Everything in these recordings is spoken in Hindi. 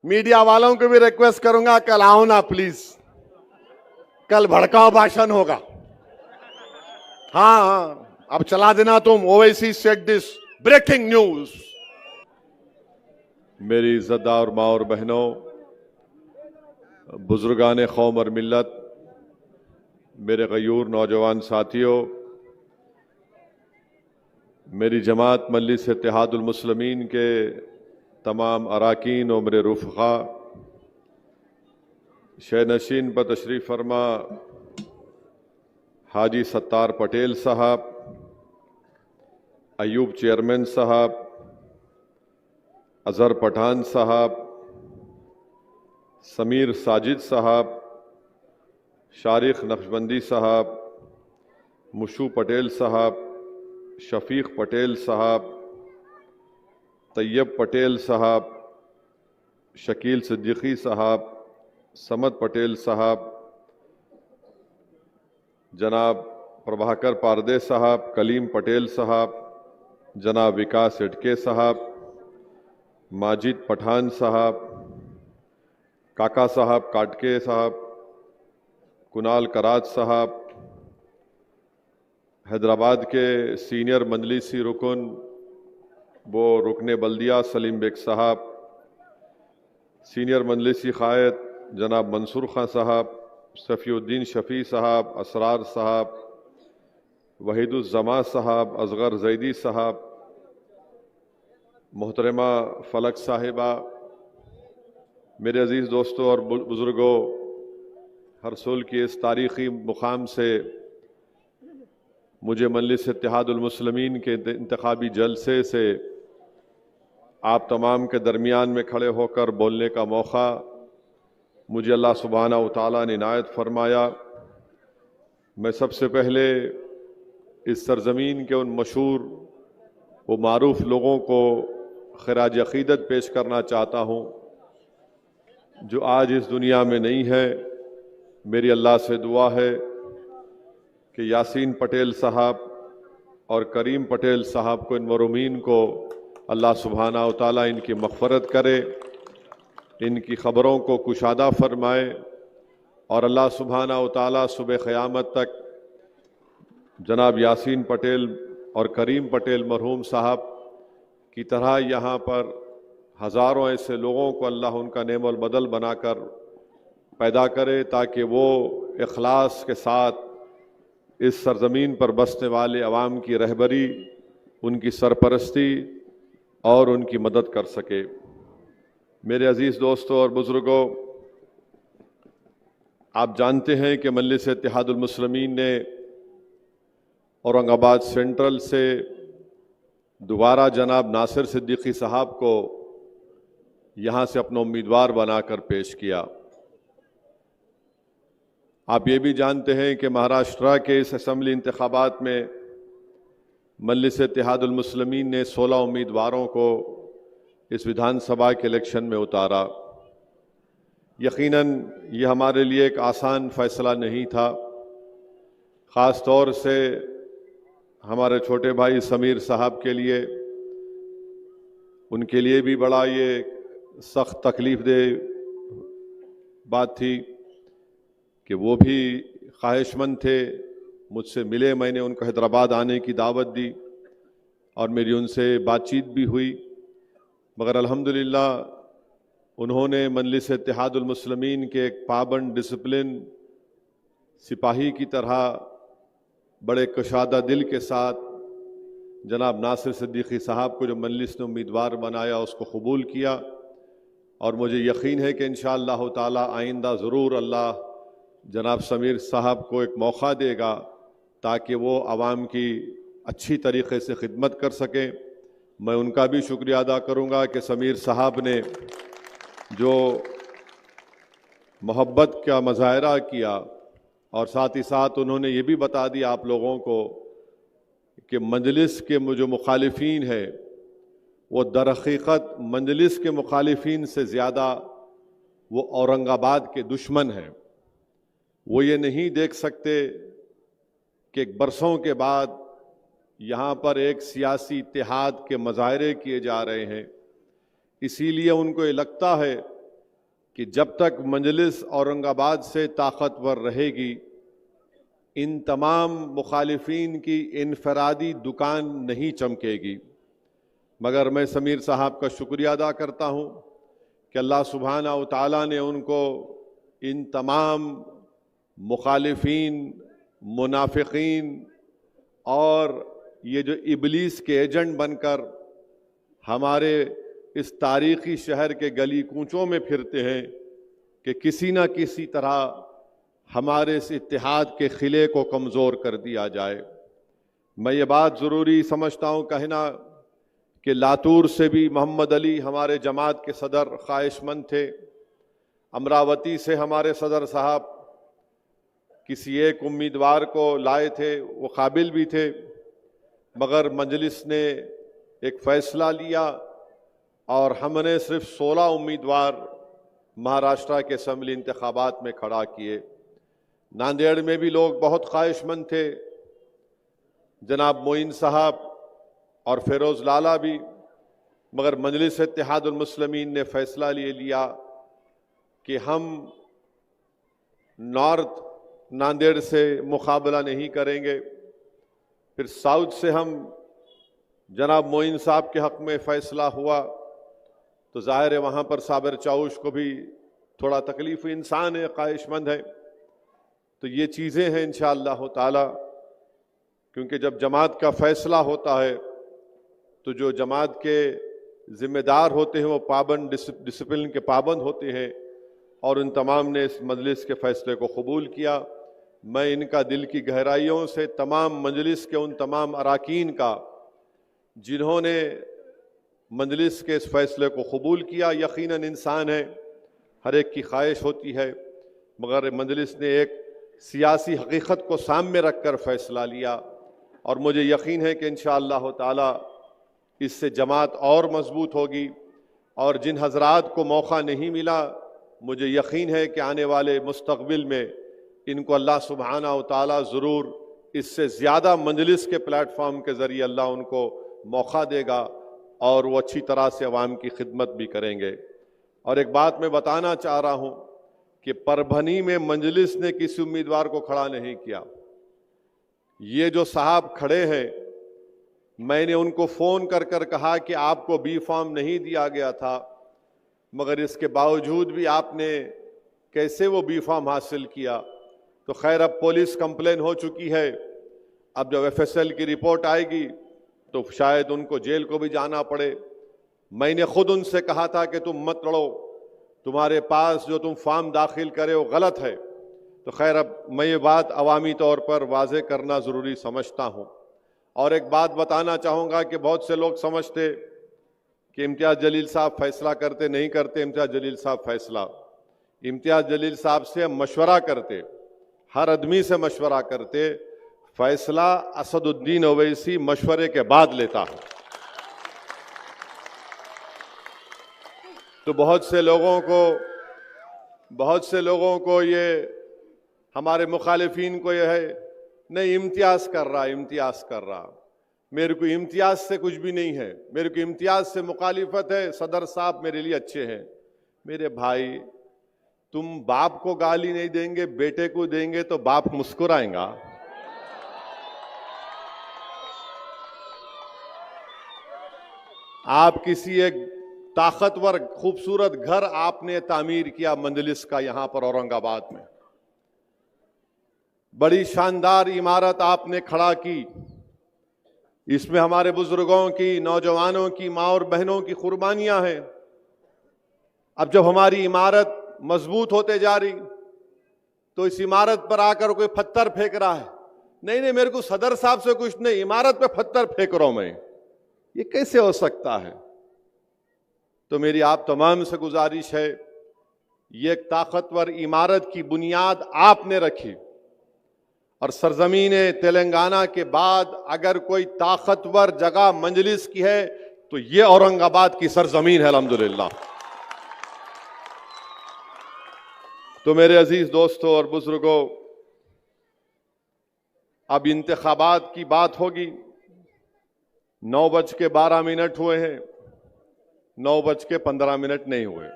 मीडिया वालों को भी रिक्वेस्ट करूंगा, कल आओ ना प्लीज, कल भड़काऊ भाषण होगा। हाँ, अब चला देना तुम, Owaisi said this, breaking news. मेरी इज्जतदार माँ और बहनों, बुजुर्गान कौम और मिल्लत, मेरे गयूर नौजवान साथियों, मेरी जमात मजलिस इत्तेहादुल मुस्लिमीन के तमाम अराकीन और मेरे रुफ़क़ा, शहनशीन पर तशरीफ़ फरमा हाजी सत्तार पटेल साहब, अयूब चेयरमैन साहब, अजहर पठान साहब, समीर साजिद साहब, शारिक नक्शबंदी साहब, मुशू पटेल साहब, शफीक पटेल साहब, तैयब पटेल साहब, शकील सिद्दीकी साहब, समद पटेल साहब, जनाब प्रभाकर पारदे साहब, कलीम पटेल साहब, जनाब विकास इटके साहब, माजिद पठान साहब, काका साहब काटके साहब, कुनाल कराज साहब, हैदराबाद के सीनियर मजलिसी रुकन वो रुकने बल्दिया सलीम बेग साहब, सीनियर मजलिसी कायद जनाब मंसूर खां साहब, सफ़ीउद्दीन शफ़ी साहब, असरार साहब, वहीदुज़्ज़मा साहब, असगर जैदी साहब, मोहतरमा फलक साहिबा, मेरे अज़ीज़ दोस्तों और बुज़ुर्गों, हरसुल की इस तारीख़ी मुकाम से मुझे मजलिस इत्तेहादुल मुस्लिमीन के इंतखाबी जलसे से आप तमाम के दरमियान में खड़े होकर बोलने का मौका मुझे अल्लाह सुब्हानहू तआला ने इनायत फरमाया। मैं सबसे पहले इस सरजमीन के उन मशहूर व मारूफ लोगों को खिराज अक़ीदत पेश करना चाहता हूँ जो आज इस दुनिया में नहीं है। मेरी अल्लाह से दुआ है कि यासीन पटेल साहब और करीम पटेल साहब को, इन मरूमीन को अल्लाह सुब्हानहू तआला इनकी मग़फ़रत करे, इनकी ख़बरों को कुशादा फरमाए और अल्लाह सुब्हानहू तआला सुबह क़यामत तक जनाब यासीन पटेल और करीम पटेल मरहूम साहब की तरह यहाँ पर हज़ारों ऐसे लोगों को अल्लाह उनका नेमल बदल बनाकर पैदा करे, ताकि वो इखलास के साथ इस सरज़मीन पर बसने वाले अवाम की रहबरी, उनकी सरपरस्ती और उनकी मदद कर सके। मेरे अज़ीज़ दोस्तों और बुज़ुर्गों, आप जानते हैं कि मजलिस इत्तेहादुल मुस्लिमीन ने औरंगाबाद सेंट्रल से दोबारा जनाब नासिर सिद्दीकी साहब को यहाँ से अपना उम्मीदवार बनाकर पेश किया। आप ये भी जानते हैं कि महाराष्ट्र के इस असम्बली इंतखाबात में मजलिस इत्तेहादुल मुस्लिमीन ने 16 उम्मीदवारों को इस विधानसभा के इलेक्शन में उतारा। यकीनन ये हमारे लिए एक आसान फैसला नहीं था, ख़ास तौर से हमारे छोटे भाई समीर साहब के लिए, उनके लिए भी बड़ा ये सख्त तकलीफ़ दे बात थी कि वो भी ख्वाहिशमंद थे, मुझसे मिले, मैंने उनको हैदराबाद आने की दावत दी और मेरी उनसे बातचीत भी हुई, मगर अल्हम्दुलिल्लाह उन्होंने मजलिस इत्तेहादुल मुस्लिमीन के एक पाबंद डिसिप्लिन सिपाही की तरह बड़े कुशादा दिल के साथ जनाब नासिर सिद्दीकी साहब को जो मजलिस ने उम्मीदवार बनाया उसको कबूल किया। और मुझे यकीन है कि इंशाअल्लाह ताला आइंदा ज़रूर अल्लाह जनाब समीर साहब को एक मौका देगा ताकि वो आवाम की अच्छी तरीक़े से खिदमत कर सकें। मैं उनका भी शुक्रिया अदा करूँगा कि समीर साहब ने जो मोहब्बत का मुज़ाहरा किया और साथ ही साथ उन्होंने ये भी बता दिया आप लोगों को कि मजलिस के जो मुखालिफिन है वो दर हकीकत मजलिस के मुखालिफिन से ज़्यादा वो औरंगाबाद के दुश्मन हैं। वो ये नहीं देख सकते कि बरसों के बाद यहाँ पर एक सियासी इत्तेहाद के मुज़ाहरे किए जा रहे हैं, इसीलिए उनको ये लगता है कि जब तक मजलिस औरंगाबाद से ताकतवर रहेगी, इन तमाम मुखालिफिन की इनफरादी दुकान नहीं चमकेगी। मगर मैं समीर साहब का शुक्रिया अदा करता हूँ कि अल्लाह सुब्हाना व तआला ने उनको इन तमाम मुखालिफिन, मुनाफिकीन और ये जो इबलीस के एजेंट बनकर हमारे इस तारीखी शहर के गली कूचों में फिरते हैं कि किसी न किसी तरह हमारे इस इत्तेहाद के खिले को कमज़ोर कर दिया जाए। मैं ये बात ज़रूरी समझता हूँ कहना कि लातूर से भी मोहम्मद अली हमारे जमात के सदर ख्वाहिशमंद थे। अमरावती से हमारे सदर साहब किसी एक उम्मीदवार को लाए थे, वो काबिल भी थे, मगर मजलिस ने एक फ़ैसला लिया और हमने सिर्फ 16 उम्मीदवार महाराष्ट्र के असम्बली इंतखाबात में खड़ा किए। नांदेड़ में भी लोग बहुत ख्वाहिशमंद थे, जनाब मोइन साहब और फेरोज़ लाला भी, मगर मजलिस इत्तेहादुल मुस्लिमीन ने फ़ैसला लिया कि हम नॉर्थ नांदेड़ से मुकाबला नहीं करेंगे। फिर साउथ से हम जनाब मोइन साहब के हक़ में फ़ैसला हुआ तो ज़ाहिर है वहाँ पर साबिर चाउश को भी थोड़ा तकलीफ़, इंसान है, ख्वाहिशमंद है। तो ये चीज़ें हैं इंशाअल्लाह ताला, क्योंकि जब जमात का फ़ैसला होता है तो जो जमात के ज़िम्मेदार होते हैं वो पाबंद, डिसिप्लिन के पाबंद होते हैं, और उन तमाम ने इस मजलिस के फ़ैसले को कबूल किया। मैं इनका दिल की गहराइयों से तमाम मजलिस के उन तमाम अराकीन का जिन्होंने मजलिस के इस फ़ैसले को कबूल किया, यकीनन इंसान है, हर एक की ख्वाहिश होती है, मगर मजलिस ने एक सियासी हकीकत को सामने रख कर फ़ैसला लिया और मुझे यकीन है कि इंशाअल्लाह ताला इससे जमात और मजबूत होगी। और जिन हजरात को मौका नहीं मिला, मुझे यकीन है कि आने वाले मुस्तक़बिल में इनको अल्लाह सुब्हाना व तआला ज़रूर इससे ज़्यादा मजलिस के प्लेटफॉर्म के ज़रिए अल्लाह उनको मौका देगा और वो अच्छी तरह से अवाम की खिदमत भी करेंगे। और एक बात मैं बताना चाह रहा हूँ कि परभनी में मजलिस ने किसी उम्मीदवार को खड़ा नहीं किया। ये जो साहब खड़े हैं, मैंने उनको फ़ोन कर कर कहा कि आपको बी फॉर्म नहीं दिया गया था, मगर इसके बावजूद भी आपने कैसे वो बी फॉर्म हासिल किया। तो खैर अब पुलिस कंप्लेन हो चुकी है, अब जब एफएसएल की रिपोर्ट आएगी तो शायद उनको जेल को भी जाना पड़े। मैंने खुद उनसे कहा था कि तुम मत लड़ो, तुम्हारे पास जो तुम फॉर्म दाखिल करे वो गलत है। तो खैर अब मैं ये बात अवामी तौर पर वाज़े करना ज़रूरी समझता हूँ। और एक बात बताना चाहूँगा कि बहुत से लोग समझते कि इम्तियाज़ जलील साहब फैसला करते, नहीं करते। इम्तियाज़ जलील साहब फैसला, इम्तियाज़ जलील साहब से मशवरा करते, हर आदमी से मशवरा करते। फैसला असदुद्दीन ओवैसी मशवरे के बाद लेता है। तो बहुत से लोगों को ये हमारे मुखालिफिन को ये है, नहीं इम्तियाज़ कर रहा। मेरे को इम्तियाज़ से कुछ भी नहीं है, मेरे को इम्तियाज़ से मुखालिफत है। सदर साहब मेरे लिए अच्छे हैं। मेरे भाई, तुम बाप को गाली नहीं देंगे, बेटे को देंगे तो बाप मुस्कुराएगा। आप किसी एक ताकतवर खूबसूरत घर आपने तामीर किया मजलिस का, यहां पर औरंगाबाद में बड़ी शानदार इमारत आपने खड़ा की। इसमें हमारे बुजुर्गों की, नौजवानों की, माँ और बहनों की कुर्बानियां हैं। अब जब हमारी इमारत मजबूत होते जा रही तो इस इमारत पर आकर कोई पत्थर फेंक रहा है, नहीं मेरे को सदर साहब से कुछ नहीं, इमारत पे पत्थर फेंक रहा हूं मैं, ये कैसे हो सकता है? तो मेरी आप तमाम से गुजारिश है, ये एक ताकतवर इमारत की बुनियाद आपने रखी और सरजमीन तेलंगाना के बाद अगर कोई ताकतवर जगह मजलिस की है तो ये औरंगाबाद की सरजमीन है, अल्हम्दुलिल्लाह। तो मेरे अजीज दोस्तों और बुजुर्गों, अब इंतखाबात की बात होगी। 9:12 हुए हैं, 9:15 नहीं हुए।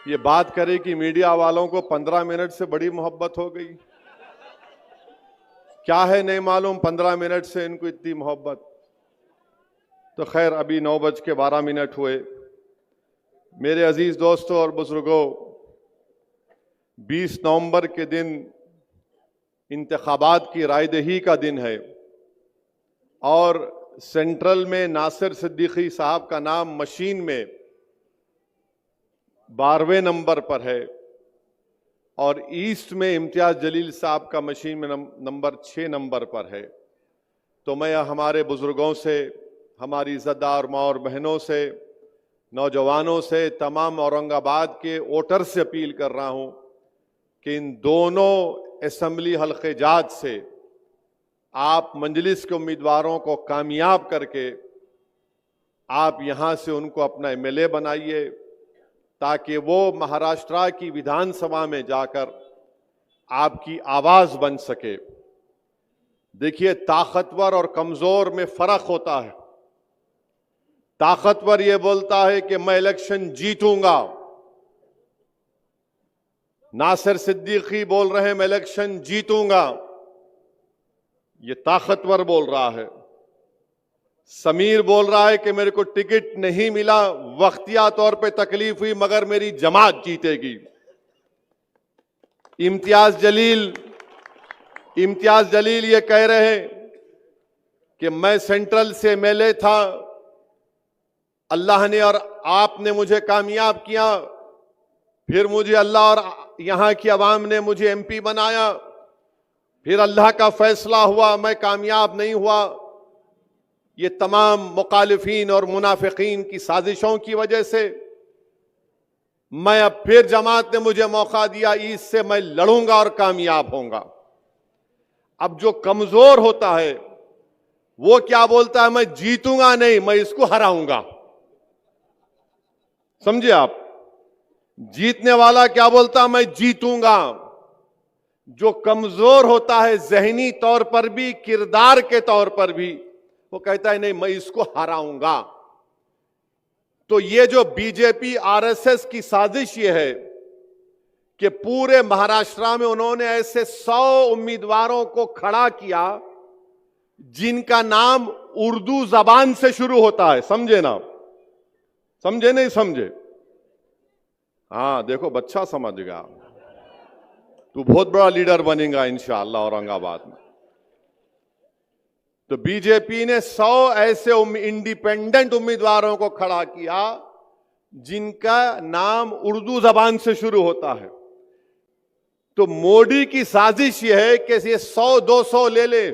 ये बात करे कि मीडिया वालों को 15 मिनट से बड़ी मोहब्बत हो गई। क्या है नहीं मालूम, 15 मिनट से इनको इतनी मोहब्बत। तो खैर, अभी 9:12 हुए। मेरे अजीज दोस्तों और बुजुर्गों, 20 नवंबर के दिन इंतखाबात की रायदही का दिन है और सेंट्रल में नासिर सिद्दीकी साहब का नाम मशीन में 12वें नंबर पर है और ईस्ट में इम्तियाज जलील साहब का मशीन में नंबर 6 नंबर पर है। तो मैं हमारे बुजुर्गों से, हमारी इज़्ज़तदार माँ और बहनों से, नौजवानों से, तमाम औरंगाबाद के वोटर से अपील कर रहा हूं कि इन दोनों असेंबली हल्के जात से आप मजलिस के उम्मीदवारों को कामयाब करके आप यहां से उनको अपना एमएलए बनाइए ताकि वो महाराष्ट्र की विधानसभा में जाकर आपकी आवाज बन सके। देखिए, ताकतवर और कमजोर में फर्क होता है। ताकतवर ये बोलता है कि मैं इलेक्शन जीतूंगा, नासिर सिद्दीकी बोल रहे हैं मैं इलेक्शन जीतूंगा, ये ताकतवर बोल रहा है। समीर बोल रहा है कि मेरे को टिकट नहीं मिला, वक्तिया तौर पे तकलीफ हुई, मगर मेरी जमात जीतेगी। इम्तियाज जलील ये कह रहे हैं कि मैं सेंट्रल से एमएलए था, अल्लाह ने और आपने मुझे कामयाब किया, फिर मुझे अल्लाह और यहां की आवाम ने मुझे एमपी बनाया, फिर अल्लाह का फैसला हुआ, मैं कामयाब नहीं हुआ। ये तमाम मुखालिफीन और मुनाफिकीन की साजिशों की वजह से मैं अब फिर जमात ने मुझे मौका दिया, इससे मैं लड़ूंगा और कामयाब होऊंगा। अब जो कमजोर होता है वो क्या बोलता है, मैं जीतूंगा नहीं, मैं इसको हराऊंगा। समझे आप? जीतने वाला क्या बोलता है, मैं जीतूंगा। जो कमजोर होता है जहनी तौर पर भी, किरदार के तौर पर भी, वो कहता है नहीं, मैं इसको हराऊंगा। तो ये जो बीजेपी आरएसएस की साजिश ये है कि पूरे महाराष्ट्र में उन्होंने ऐसे 100 उम्मीदवारों को खड़ा किया जिनका नाम उर्दू जबान से शुरू होता है। समझे ना? समझे नहीं समझे? हाँ, देखो बच्चा समझ गया। तू बहुत बड़ा लीडर बनेगा इंशाअल्लाह औरंगाबाद में। तो बीजेपी ने 100 ऐसे इंडिपेंडेंट उम्मीदवारों को खड़ा किया जिनका नाम उर्दू जबान से शुरू होता है। तो मोदी की साजिश यह है कि ये 100-200 ले ले,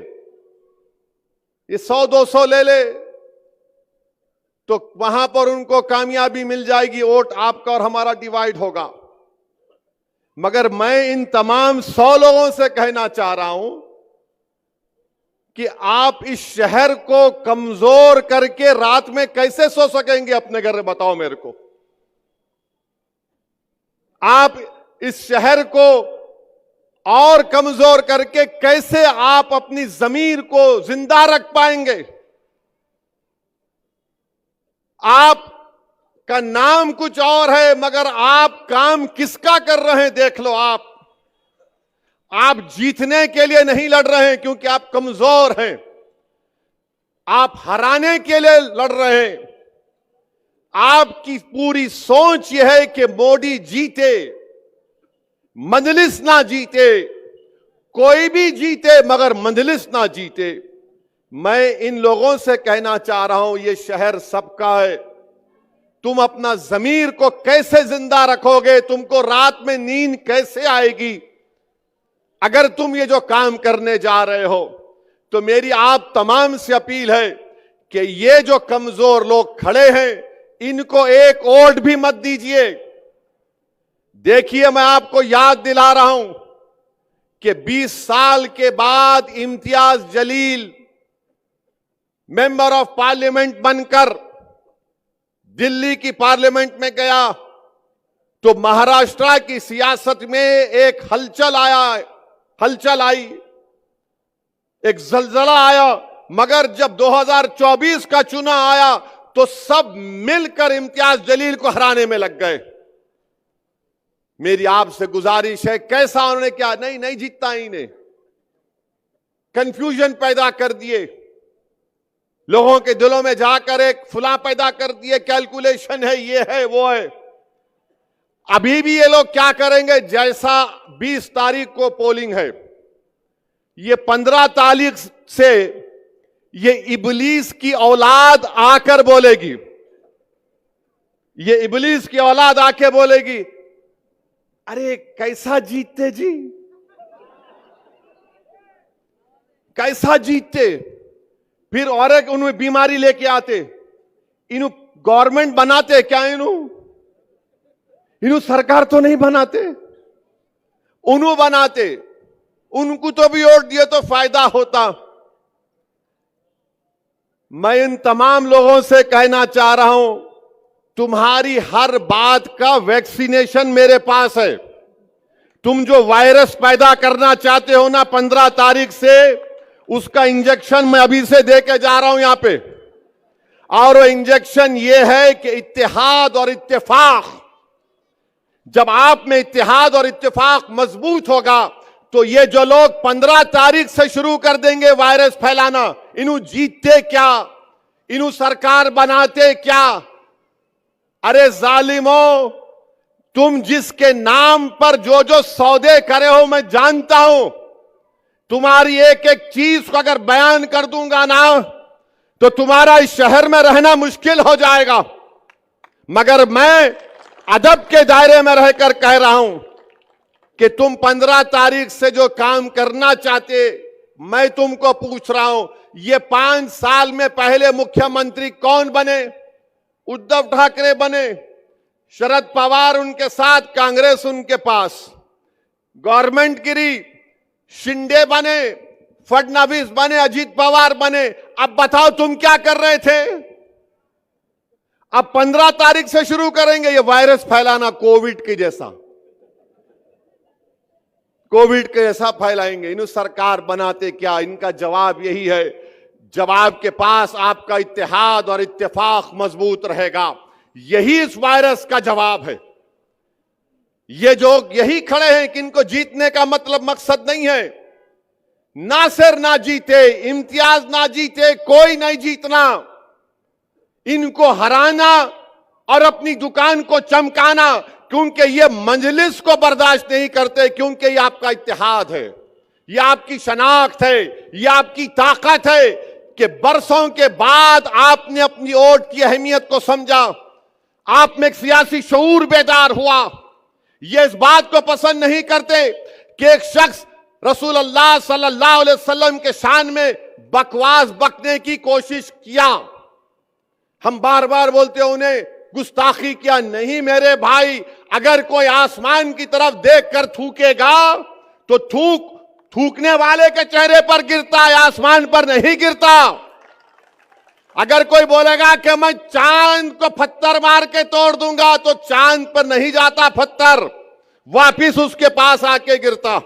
ये 100-200 ले ले तो वहां पर उनको कामयाबी मिल जाएगी, वोट आपका और हमारा डिवाइड होगा। मगर मैं इन तमाम 100 लोगों से कहना चाह रहा हूं कि आप इस शहर को कमजोर करके रात में कैसे सो सकेंगे अपने घर में, बताओ मेरे को। आप इस शहर को और कमजोर करके कैसे आप अपनी जमीर को जिंदा रख पाएंगे? आपका नाम कुछ और है मगर आप काम किसका कर रहे हैं देख लो। आप जीतने के लिए नहीं लड़ रहे हैं क्योंकि आप कमजोर हैं, आप हराने के लिए लड़ रहे हैं। आपकी पूरी सोच यह है कि मोदी जीते, मजलिस ना जीते, कोई भी जीते मगर मजलिस ना जीते। मैं इन लोगों से कहना चाह रहा हूं, ये शहर सबका है। तुम अपना जमीर को कैसे जिंदा रखोगे? तुमको रात में नींद कैसे आएगी अगर तुम ये जो काम करने जा रहे हो? तो मेरी आप तमाम से अपील है कि ये जो कमजोर लोग खड़े हैं इनको एक वोट भी मत दीजिए। देखिए, मैं आपको याद दिला रहा हूं कि 20 साल के बाद Imtiaz Jaleel member of parliament बनकर दिल्ली की पार्लियामेंट में गया तो महाराष्ट्र की सियासत में एक हलचल आई, एक जलजला आया। मगर जब 2024 का चुनाव आया तो सब मिलकर इम्तियाज जलील को हराने में लग गए। मेरी आपसे गुजारिश है, कैसा उन्होंने क्या, नहीं जीतता ही ने, कंफ्यूजन पैदा कर दिए लोगों के दिलों में, जाकर एक फुला पैदा कर दिए, कैलकुलेशन है, ये है वो है। अभी भी ये लोग क्या करेंगे, जैसा 20 तारीख को पोलिंग है, ये 15 तारीख से ये इबलीस की औलाद आकर बोलेगी, ये इबलीस की औलाद आके बोलेगी, अरे कैसा जीतते जी, कैसा जीतते। फिर और एक उन्हें बीमारी लेके आते, इन्हों गवर्नमेंट बनाते क्या, इन्हों सरकार तो नहीं बनाते, उन्हों बनाते, उनको तो भी वोट दिए तो फायदा होता। मैं इन तमाम लोगों से कहना चाह रहा हूं, तुम्हारी हर बात का वैक्सीनेशन मेरे पास है। तुम जो वायरस पैदा करना चाहते हो ना 15 तारीख से, उसका इंजेक्शन मैं अभी से देके जा रहा हूं यहां पे। और वो इंजेक्शन ये है कि इत्तेहाद और इत्तेफाक, जब आप में इत्तेहाद और इत्तेफाक मजबूत होगा तो ये जो लोग 15 तारीख से शुरू कर देंगे वायरस फैलाना, इन्हों जीतते क्या, इन्हों सरकार बनाते क्या। अरे जालिमों, तुम जिसके नाम पर जो जो सौदे करे हो मैं जानता हूं, तुम्हारी एक एक चीज को अगर बयान कर दूंगा ना तो तुम्हारा इस शहर में रहना मुश्किल हो जाएगा। मगर मैं अदब के दायरे में रहकर कह रहा हूं कि तुम 15 तारीख से जो काम करना चाहते, मैं तुमको पूछ रहा हूं, ये 5 साल में पहले मुख्यमंत्री कौन बने? उद्धव ठाकरे बने, शरद पवार उनके साथ, कांग्रेस उनके पास, गवर्नमेंट गिरी, शिंदे बने, फडणवीस बने, अजीत पवार बने। अब बताओ तुम क्या कर रहे थे? अब 15 तारीख से शुरू करेंगे ये वायरस फैलाना, कोविड के जैसा, कोविड के जैसा फैलाएंगे। इन्हें सरकार बनाते क्या? इनका जवाब यही है, जवाब के पास आपका इत्तेहाद और इत्तेफाक मजबूत रहेगा। यही इस वायरस का जवाब है। ये जो यही खड़े हैं कि इनको जीतने का मतलब मकसद नहीं है, नासिर ना जीते, इम्तियाज ना जीते, कोई नहीं जीतना, इनको हराना और अपनी दुकान को चमकाना, क्योंकि ये मजलिस को बर्दाश्त नहीं करते, क्योंकि ये आपका इत्तेहाद है, ये आपकी शनाख्त है, ये आपकी ताकत है कि बरसों के बाद आपने अपनी वोट की अहमियत को समझा, आप में एक सियासी शऊर बेदार हुआ। ये इस बात को पसंद नहीं करते कि एक शख्स रसूलुल्लाह सल्लल्लाहु अलैहि वसल्लम के शान में बकवास बकने की कोशिश किया। हम बार बार बोलते हैं उन्हें गुस्ताखी किया। नहीं मेरे भाई, अगर कोई आसमान की तरफ देखकर थूकेगा तो थूकने वाले के चेहरे पर गिरता है, आसमान पर नहीं गिरता। अगर कोई बोलेगा कि मैं चांद को पत्थर मार के तोड़ दूंगा, तो चांद पर नहीं जाता पत्थर, वापिस उसके पास आके गिरता।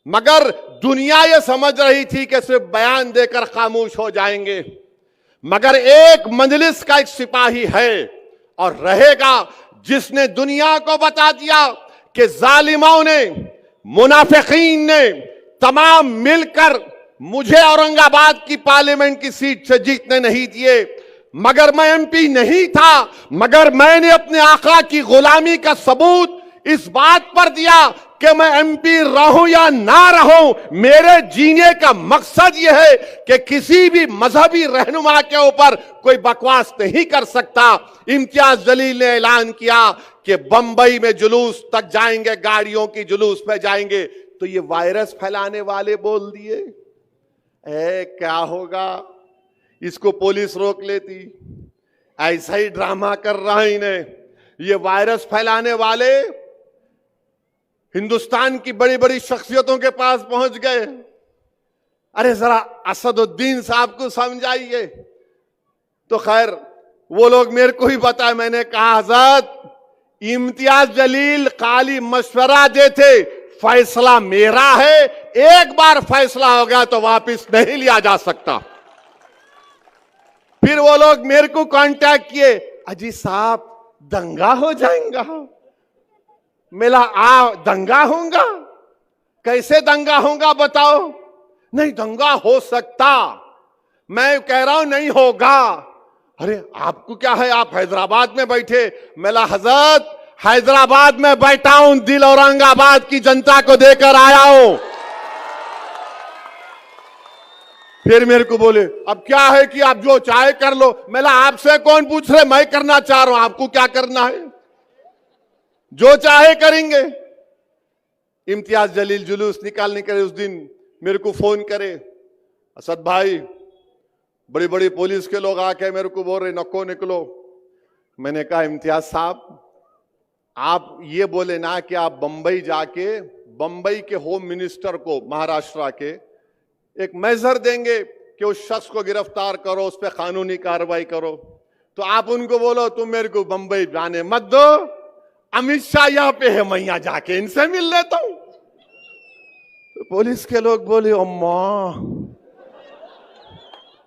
मगर दुनिया ये समझ रही थी कि सिर्फ बयान देकर खामोश हो जाएंगे, मगर एक मजलिस का एक सिपाही है और रहेगा जिसने दुनिया को बता दिया कि जालिमों ने, मुनाफिकीन ने तमाम मिलकर मुझे औरंगाबाद की पार्लियामेंट की सीट से जीतने नहीं दिए। मगर मैं एमपी नहीं था, मगर मैंने अपने आका की गुलामी का सबूत इस बात पर दिया कि मैं एमपी रहूं या ना रहूं, मेरे जीने का मकसद यह है कि किसी भी मजहबी रहनुमा के ऊपर कोई बकवास नहीं कर सकता। इम्तियाज जलील ने ऐलान किया कि बंबई में जुलूस तक जाएंगे, गाड़ियों की जुलूस पे जाएंगे, तो ये वायरस फैलाने वाले बोल दिए। क्या होगा, इसको पुलिस रोक लेती, ऐसा ही ड्रामा कर रहा है इन्हें। ये वायरस फैलाने वाले हिंदुस्तान की बड़ी बड़ी शख्सियतों के पास पहुंच गए। अरे जरा असदुद्दीन साहब को समझाइए। तो खैर वो लोग मेरे को ही बताया, मैंने कहा हजरत इम्तियाज जलील खाली मशवरा देते, फैसला मेरा है, एक बार फैसला हो गया तो वापस नहीं लिया जा सकता। फिर वो लोग मेरे को कांटेक्ट किए, अजी साहब दंगा हो जाएगा, मेला दंगा होगा? कैसे दंगा होगा बताओ? नहीं दंगा हो सकता, मैं कह रहा हूं नहीं होगा। अरे आपको क्या है, आप हैदराबाद में बैठे। मेला हजरत हैदराबाद में बैठा हूं, दिल औरंगाबाद की जनता को देकर आया हूं। फिर मेरे को बोले अब क्या है कि आप जो चाहे कर लो। मेला आपसे कौन पूछ रहे, मैं करना चाह रहा हूं, आपको क्या करना है? जो चाहे करेंगे। इम्तियाज जलील जुलूस निकालने के उस दिन मेरे को फोन करे, असद भाई बड़ी बड़ी पुलिस के लोग आके मेरे को बोल रहे नको निकलो। मैंने कहा इम्तियाज साहब आप ये बोले ना कि आप बंबई जाके बंबई के होम मिनिस्टर को महाराष्ट्र के एक मेजर देंगे कि उस शख्स को गिरफ्तार करो, उस पर कानूनी कार्रवाई करो, तो आप उनको बोलो तुम मेरे को बंबई जाने मत दो, अमित शाह यहां पे है, मैं यहां जाके इनसे मिल लेता हूं। तो पुलिस के लोग बोले अम्मा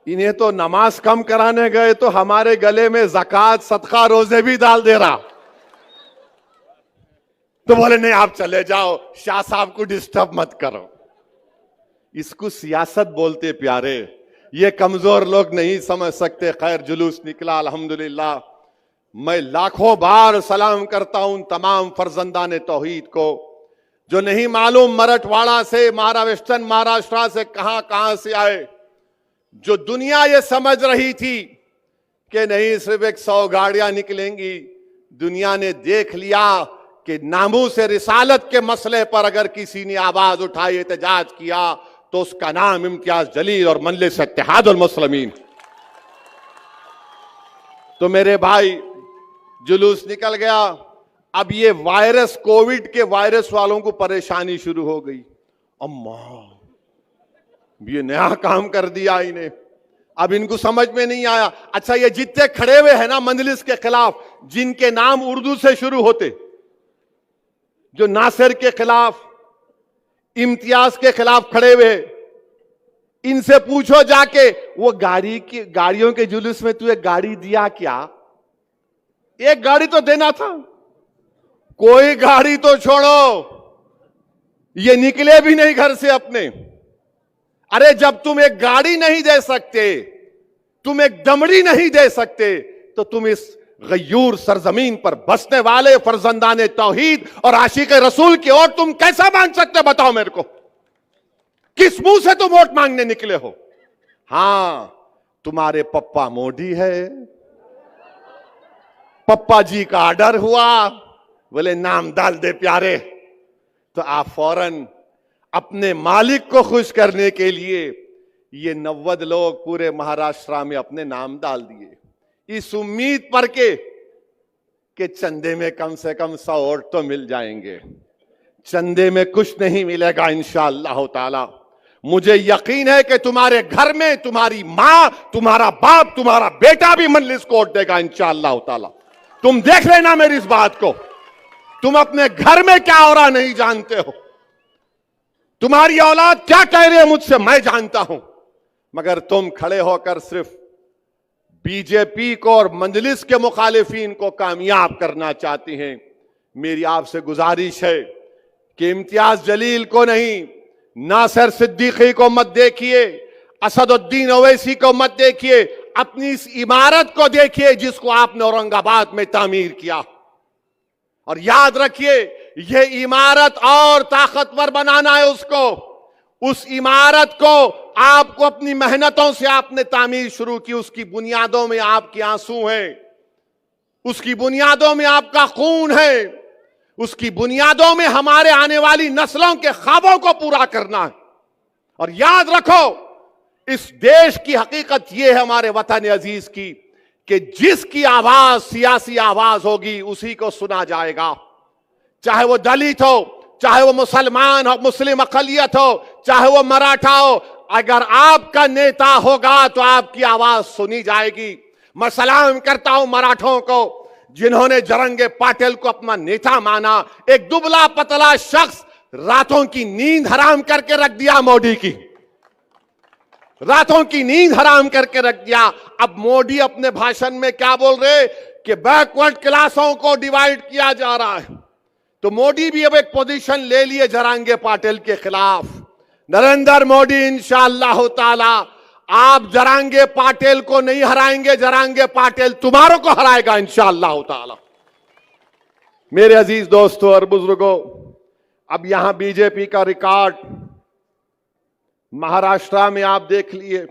इन्हें तो नमाज कम कराने गए तो हमारे गले में ज़कात सदका रोजे भी डाल दे रहा। तो बोले नहीं आप चले जाओ, शाह साहब को डिस्टर्ब मत करो। इसको सियासत बोलते प्यारे, ये कमजोर लोग नहीं समझ सकते। खैर जुलूस निकला अल्हम्दुलिल्लाह। मैं लाखों बार सलाम करता हूं तमाम फर्जंदान तौहीद को, जो नहीं मालूम मराठवाड़ा से वेस्टर्न महाराष्ट्र से कहां से आए, जो दुनिया ये समझ रही थी कि नहीं सिर्फ 100 गाड़ियां निकलेंगी। दुनिया ने देख लिया कि नामू से रिसालत के मसले पर अगर किसी ने आवाज उठाई, एहतजाज किया, तो उसका नाम इम्तियाज जलील और मजलिस इत्तेहादुल मुस्लिमीन। तो मेरे भाई जुलूस निकल गया। अब ये वायरस, कोविड के वायरस वालों को परेशानी शुरू हो गई। अम्मा ये नया काम कर दिया इन्हें, अब इनको समझ में नहीं आया। अच्छा ये जितने खड़े हुए हैं ना मजलिस के खिलाफ, जिनके नाम उर्दू से शुरू होते, जो नासिर के खिलाफ, इम्तियाज के खिलाफ खड़े हुए, इनसे पूछो जाके वो गाड़ियों के जुलूस में तू एक गाड़ी दिया क्या? एक गाड़ी तो देना था। कोई गाड़ी तो छोड़ो, ये निकले भी नहीं घर से अपने। अरे जब तुम एक गाड़ी नहीं दे सकते, तुम एक दमड़ी नहीं दे सकते, तो तुम इस गयूर सरजमीन पर बसने वाले फर्जंदाने तौहीद और आशिक रसूल की ओर तुम कैसा मांग सकते? बताओ मेरे को, किस मुंह से तुम वोट मांगने निकले हो? हां तुम्हारे पप्पा मोदी है, पप्पा जी का ऑर्डर हुआ, बोले नाम डाल दे प्यारे, तो आप फौरन अपने मालिक को खुश करने के लिए ये 90 लोग पूरे महाराष्ट्र में अपने नाम डाल दिए, इस उम्मीद पर कि चंदे में कम से कम 100 वोट तो मिल जाएंगे। चंदे में कुछ नहीं मिलेगा इंशाअल्लाह ताला। मुझे यकीन है कि तुम्हारे घर में तुम्हारी मां, तुम्हारा बाप, तुम्हारा बेटा भी मजलिस को वोट देगा इंशाअल्लाह ताला। तुम देख लेना मेरी इस बात को। तुम अपने घर में क्या हो रहा नहीं जानते हो, तुम्हारी औलाद क्या कह रही है मुझसे मैं जानता हूं, मगर तुम खड़े होकर सिर्फ बीजेपी को और मजलिस के मुखालिफिन को कामयाब करना चाहती हैं। मेरी आपसे गुजारिश है कि इम्तियाज जलील को नहीं, नासिर सिद्दीकी को मत देखिए, असदुद्दीन ओवैसी को मत देखिए, अपनी इस इमारत को देखिए जिसको आपने औरंगाबाद में तामीर किया। और याद रखिए यह इमारत और ताकतवर बनाना है उसको। उस इमारत को आपको अपनी मेहनतों से आपने तामीर शुरू की, उसकी बुनियादों में आपके आंसू हैं, उसकी बुनियादों में आपका खून है, उसकी बुनियादों में हमारे आने वाली नस्लों के ख्वाबों को पूरा करना है। और याद रखो इस देश की हकीकत यह है हमारे वतन अजीज की, कि जिसकी आवाज सियासी आवाज होगी उसी को सुना जाएगा, चाहे वो दलित हो, चाहे वो मुसलमान हो, मुस्लिम अकलियत हो, चाहे वो मराठा हो। अगर आपका नेता होगा तो आपकी आवाज सुनी जाएगी। मैं सलाम करता हूं मराठों को जिन्होंने जरंगे पाटिल को अपना नेता माना। एक दुबला पतला शख्स रातों की नींद हराम करके रख दिया मोदी की, रातों की नींद हराम करके रख दिया। अब मोदी अपने भाषण में क्या बोल रहे कि बैकवर्ड क्लासों को डिवाइड किया जा रहा है। तो मोदी भी अब एक पोजीशन ले लिए जरांगे पाटिल के खिलाफ। नरेंद्र मोदी इंशाअल्लाह ताला आप जरांगे पाटिल को नहीं हराएंगे, जरांगे पाटिल तुम्हारों को हराएगा इंशाअल्लाह ताला। मेरे अजीज दोस्तों और बुजुर्गों, अब यहां बीजेपी का रिकॉर्ड महाराष्ट्र में आप देख लिए।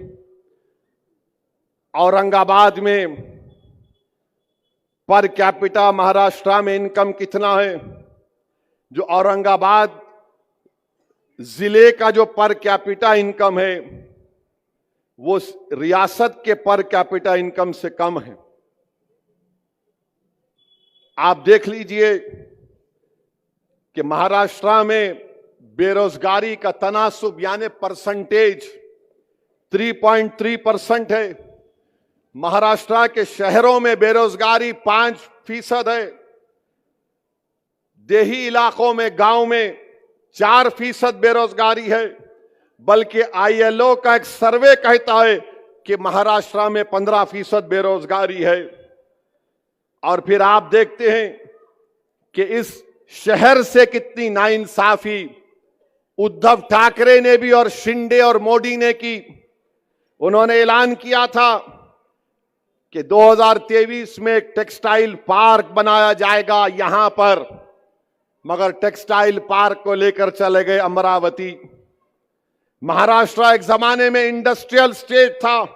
औरंगाबाद में पर कैपिटा महाराष्ट्र में इनकम कितना है? जो औरंगाबाद जिले का जो पर कैपिटा इनकम है वो रियासत के पर कैपिटा इनकम से कम है। आप देख लीजिए कि महाराष्ट्र में बेरोजगारी का तनासुब यानी परसेंटेज 3.3% है। महाराष्ट्र के शहरों में बेरोजगारी 5% है। देही इलाकों में, गांव में 4% बेरोजगारी है। बल्कि ILO का एक सर्वे कहता है कि महाराष्ट्र में 15% बेरोजगारी है। और फिर आप देखते हैं कि इस शहर से कितनी नाइंसाफी उद्धव ठाकरे ने भी और शिंदे और मोदी ने की। उन्होंने ऐलान किया था कि 2023 में एक टेक्सटाइल पार्क बनाया जाएगा यहां पर, मगर टेक्सटाइल पार्क को लेकर चले गए अमरावती। महाराष्ट्र एक जमाने में इंडस्ट्रियल स्टेट था।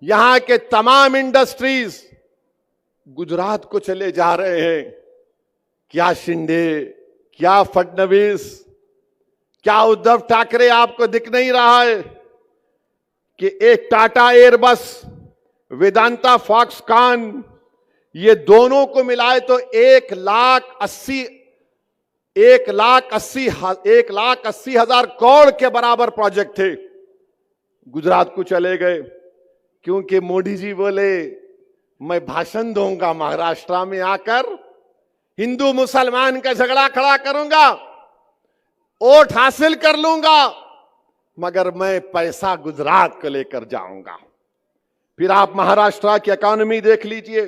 यहां के तमाम इंडस्ट्रीज गुजरात को चले जा रहे हैं। क्या शिंदे, क्या फडणवीस, क्या उद्धव ठाकरे आपको दिख नहीं रहा है कि एक टाटा एयरबस, वेदांता फॉक्सकॉन, ये दोनों को मिलाए तो 1,80,000 करोड़ के बराबर प्रोजेक्ट थे, गुजरात को चले गए। क्योंकि मोदी जी बोले मैं भाषण दूंगा महाराष्ट्र में आकर, हिंदू मुसलमान का झगड़ा खड़ा करूंगा, वोट हासिल कर लूंगा, मगर मैं पैसा गुजरात को लेकर जाऊंगा। फिर आप महाराष्ट्र की इकोनॉमी देख लीजिए।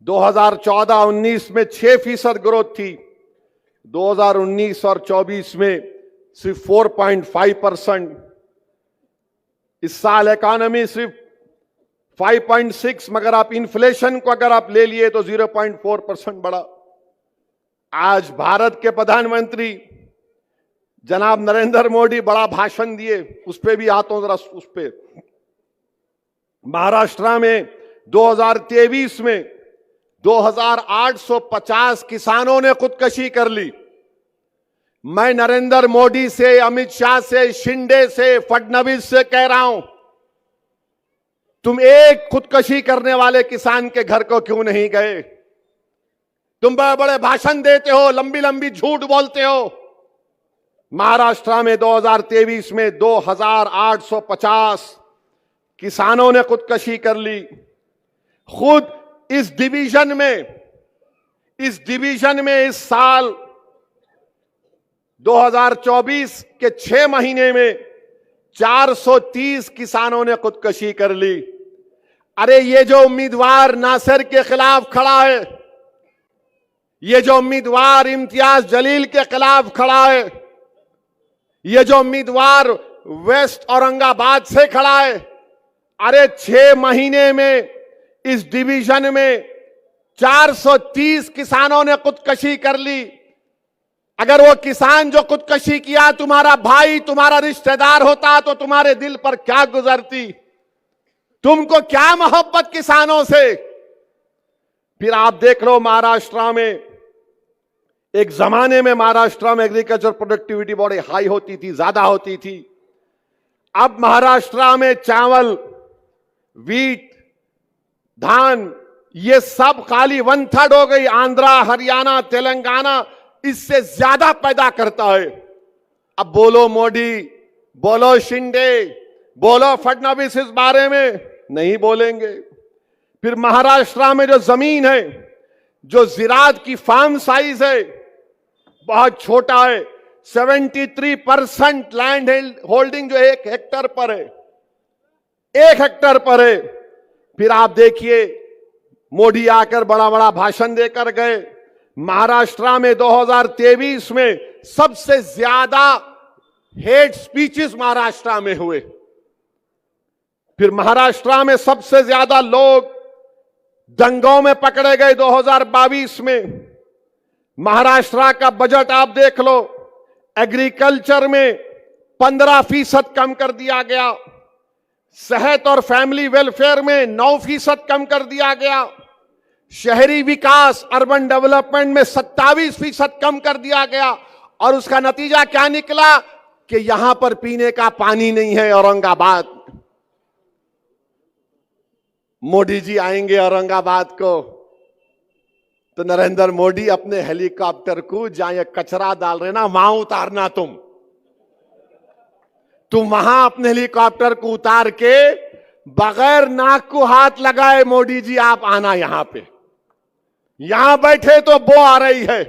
2014-19 में 6% ग्रोथ थी। 2019 और 24 में सिर्फ 4.5%। इस साल इकोनॉमी सिर्फ 5.6, मगर आप इन्फ्लेशन को अगर आप ले लिए तो 0.4% बढ़ा। आज भारत के प्रधानमंत्री जनाब नरेंद्र मोदी बड़ा भाषण दिए, उस पे भी आता हूं जरा उस पे। महाराष्ट्र में 2023 में 2850 किसानों ने खुदकशी कर ली। मैं नरेंद्र मोदी से, अमित शाह से, शिंदे से, फडणवीस से कह रहा हूं, तुम एक खुदकशी करने वाले किसान के घर को क्यों नहीं गए? तुम बड़े बड़े भाषण देते हो, लंबी लंबी झूठ बोलते हो। महाराष्ट्र में 2023 में 2850 किसानों ने खुदकशी कर ली। खुद इस डिवीजन में इस साल 2024 के 6 महीने में 430 किसानों ने खुदकशी कर ली। अरे ये जो उम्मीदवार नासिर के खिलाफ खड़ा है, ये जो उम्मीदवार इम्तियाज जलील के खिलाफ खड़ा है, ये जो उम्मीदवार वेस्ट औरंगाबाद से खड़ा है, अरे 6 महीने में इस डिवीजन में 430 किसानों ने खुदकशी कर ली। अगर वो किसान जो खुदकशी किया तुम्हारा भाई, तुम्हारा रिश्तेदार होता तो तुम्हारे दिल पर क्या गुजरती? तुमको क्या मोहब्बत किसानों से? फिर आप देख लो महाराष्ट्र में, एक जमाने में महाराष्ट्र में एग्रीकल्चर प्रोडक्टिविटी बड़ी हाई होती थी, ज्यादा होती थी। अब महाराष्ट्र में चावल, वीट, धान, ये सब खाली 1/3 हो गई। आंध्रा, हरियाणा, तेलंगाना इससे ज्यादा पैदा करता है। अब बोलो मोदी, बोलो शिंदे, बोलो फडणवीस, इस बारे में नहीं बोलेंगे। फिर महाराष्ट्र में जो जमीन है, जो जिरात की फार्म साइज है बहुत छोटा है। 73% लैंड होल्डिंग जो 1 हेक्टर पर है, 1 हेक्टर पर है। फिर आप देखिए मोदी आकर बड़ा बड़ा भाषण देकर गए, महाराष्ट्र में 2023 में सबसे ज्यादा हेट स्पीचेस महाराष्ट्र में हुए। फिर महाराष्ट्र में सबसे ज्यादा लोग दंगों में पकड़े गए 2022 में। महाराष्ट्र का बजट आप देख लो, एग्रीकल्चर में 15% कम कर दिया गया, सेहत और फैमिली वेलफेयर में 9% कम कर दिया गया, शहरी विकास अर्बन डेवलपमेंट में 27% कम कर दिया गया। और उसका नतीजा क्या निकला कि यहां पर पीने का पानी नहीं है। औरंगाबाद, मोदी जी आएंगे औरंगाबाद को तो नरेंद्र मोदी अपने हेलीकॉप्टर को जहां ये कचरा डाल रहे ना वहां उतारना। तुम वहां अपने हेलीकॉप्टर को उतार के बगैर नाक को हाथ लगाए मोदी जी आप आना यहां पे। यहां बैठे तो बो आ रही है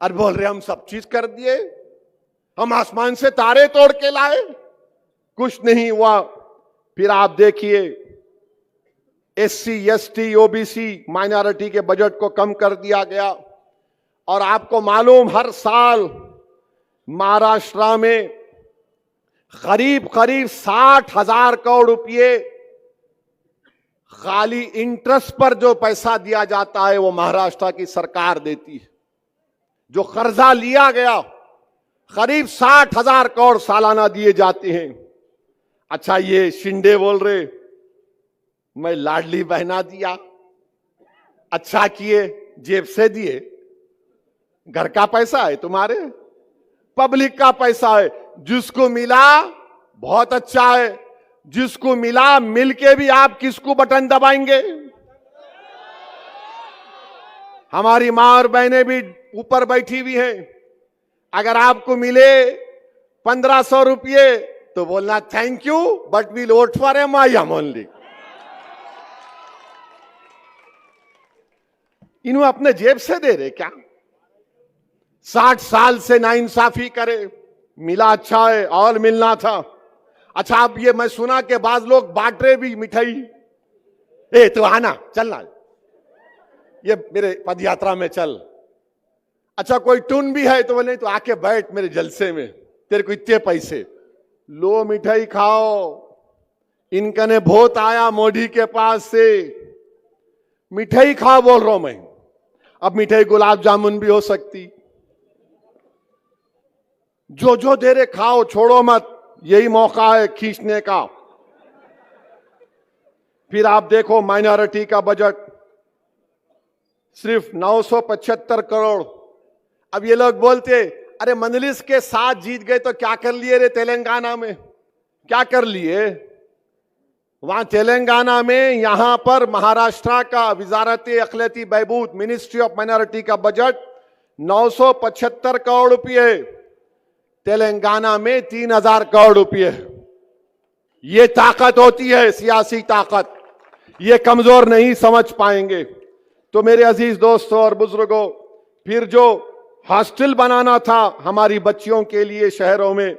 और बोल रहे हम सब चीज कर दिए, हम आसमान से तारे तोड़ के लाए, कुछ नहीं हुआ। फिर आप देखिए SC ST OBC माइनॉरिटी के बजट को कम कर दिया गया। और आपको मालूम हर साल महाराष्ट्र में करीब 60,000 करोड़ रुपए खाली इंटरेस्ट पर जो पैसा दिया जाता है वो महाराष्ट्र की सरकार देती है। जो कर्जा लिया गया करीब 60,000 करोड़ सालाना दिए जाते हैं। अच्छा, ये शिंदे बोल रहे मैं लाडली बहना दिया, अच्छा किए, जेब से दिए, घर का पैसा है तुम्हारे, पब्लिक का पैसा है। जिसको मिला बहुत अच्छा है, जिसको मिला मिलके भी आप किसको बटन दबाएंगे? हमारी मां और बहनें भी ऊपर बैठी हुई हैं। अगर आपको मिले 1500 रुपये तो बोलना thank you but will vote for MIM only. इन्हों अपने जेब से दे रहे क्या? 60 साल से नाइंसाफी करे, मिला अच्छा है और मिलना था। अच्छा, अब ये मैं सुना के बाद लोग बांट रहे भी मिठाई, ए तू आना चलना, ये मेरे पद यात्रा में चल। अच्छा, कोई टून भी है तो बोले तो आके बैठ मेरे जलसे में, तेरे को इतने पैसे, लो मिठाई खाओ। इनका ने बहुत आया मोदी के पास से, मिठाई खाओ बोल रहा हूं मैं। अब मिठाई गुलाब जामुन भी हो सकती, जो दे रहे खाओ, छोड़ो मत, यही मौका है खींचने का। फिर आप देखो माइनॉरिटी का बजट सिर्फ 975 करोड़। अब ये लोग बोलते अरे मंजलिस के साथ जीत गए तो क्या कर लिए रे तेलंगाना में, क्या कर लिए वहां तेलंगाना में? यहां पर महाराष्ट्र का वजारत अखिलती बहबूद मिनिस्ट्री ऑफ माइनॉरिटी का बजट 975 करोड़ रुपए, तेलंगाना में 3000 करोड़ रुपए। ये ताकत होती है, सियासी ताकत, ये कमजोर नहीं समझ पाएंगे। तो मेरे अजीज दोस्तों और बुजुर्गों, फिर जो हॉस्टल बनाना था हमारी बच्चियों के लिए शहरों में,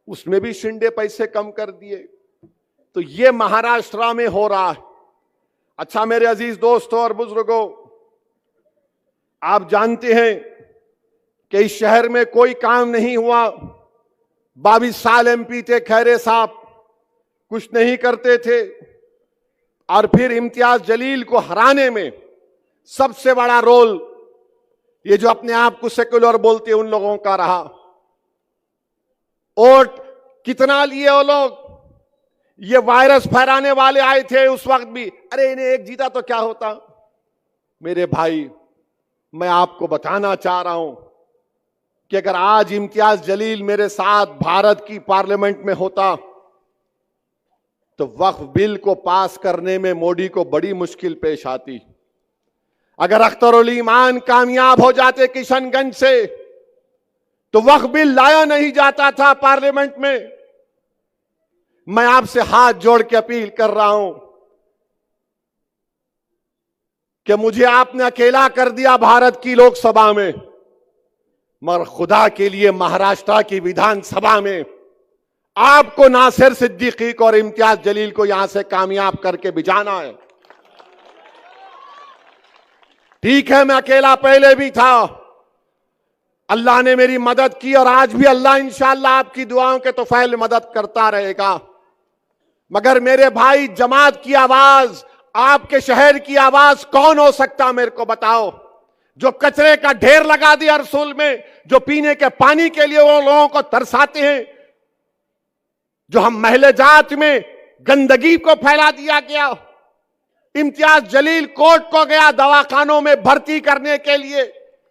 उसमें भी शिंदे पैसे कम कर दिए। तो ये महाराष्ट्र में हो रहा है। अच्छा मेरे अजीज दोस्तों और बुजुर्गों, आप जानते हैं कि इस शहर में कोई काम नहीं हुआ। 22 साल MP थे खैरे साहब, कुछ नहीं करते थे। और फिर इम्तियाज जलील को हराने में सबसे बड़ा रोल ये जो अपने आप को सेक्युलर बोलते हैं उन लोगों का रहा। वोट कितना लिए वो लोग? ये वायरस फैलाने वाले आए थे उस वक्त भी, अरे इन्हें एक जीता तो क्या होता। मेरे भाई, मैं आपको बताना चाह रहा हूं कि अगर आज इम्तियाज जलील मेरे साथ भारत की पार्लियामेंट में होता तो वक्फ बिल को पास करने में मोदी को बड़ी मुश्किल पेश आती। अगर अख्तरुल ईमान कामयाब हो जाते किशनगंज से तो वक्फ बिल लाया नहीं जाता था पार्लियामेंट में। मैं आपसे हाथ जोड़ के अपील कर रहा हूं कि मुझे आपने अकेला कर दिया भारत की लोकसभा में, मगर खुदा के लिए महाराष्ट्र की विधानसभा में आपको नासिर सिद्दीकी और इम्तियाज जलील को यहां से कामयाब करके भिजाना है। ठीक है, मैं अकेला पहले भी था, अल्लाह ने मेरी मदद की और आज भी अल्लाह इंशाअल्लाह आपकी दुआओं के तौफैल में मदद करता रहेगा। मगर मेरे भाई, जमात की आवाज, आपके शहर की आवाज कौन हो सकता, मेरे को बताओ? जो कचरे का ढेर लगा दिया रसूल में, जो पीने के पानी के लिए वो लोगों को तरसाते हैं, जो हम महले जात में गंदगी को फैला दिया गया। इम्तियाज जलील कोर्ट को गया दवाखानों में भर्ती करने के लिए,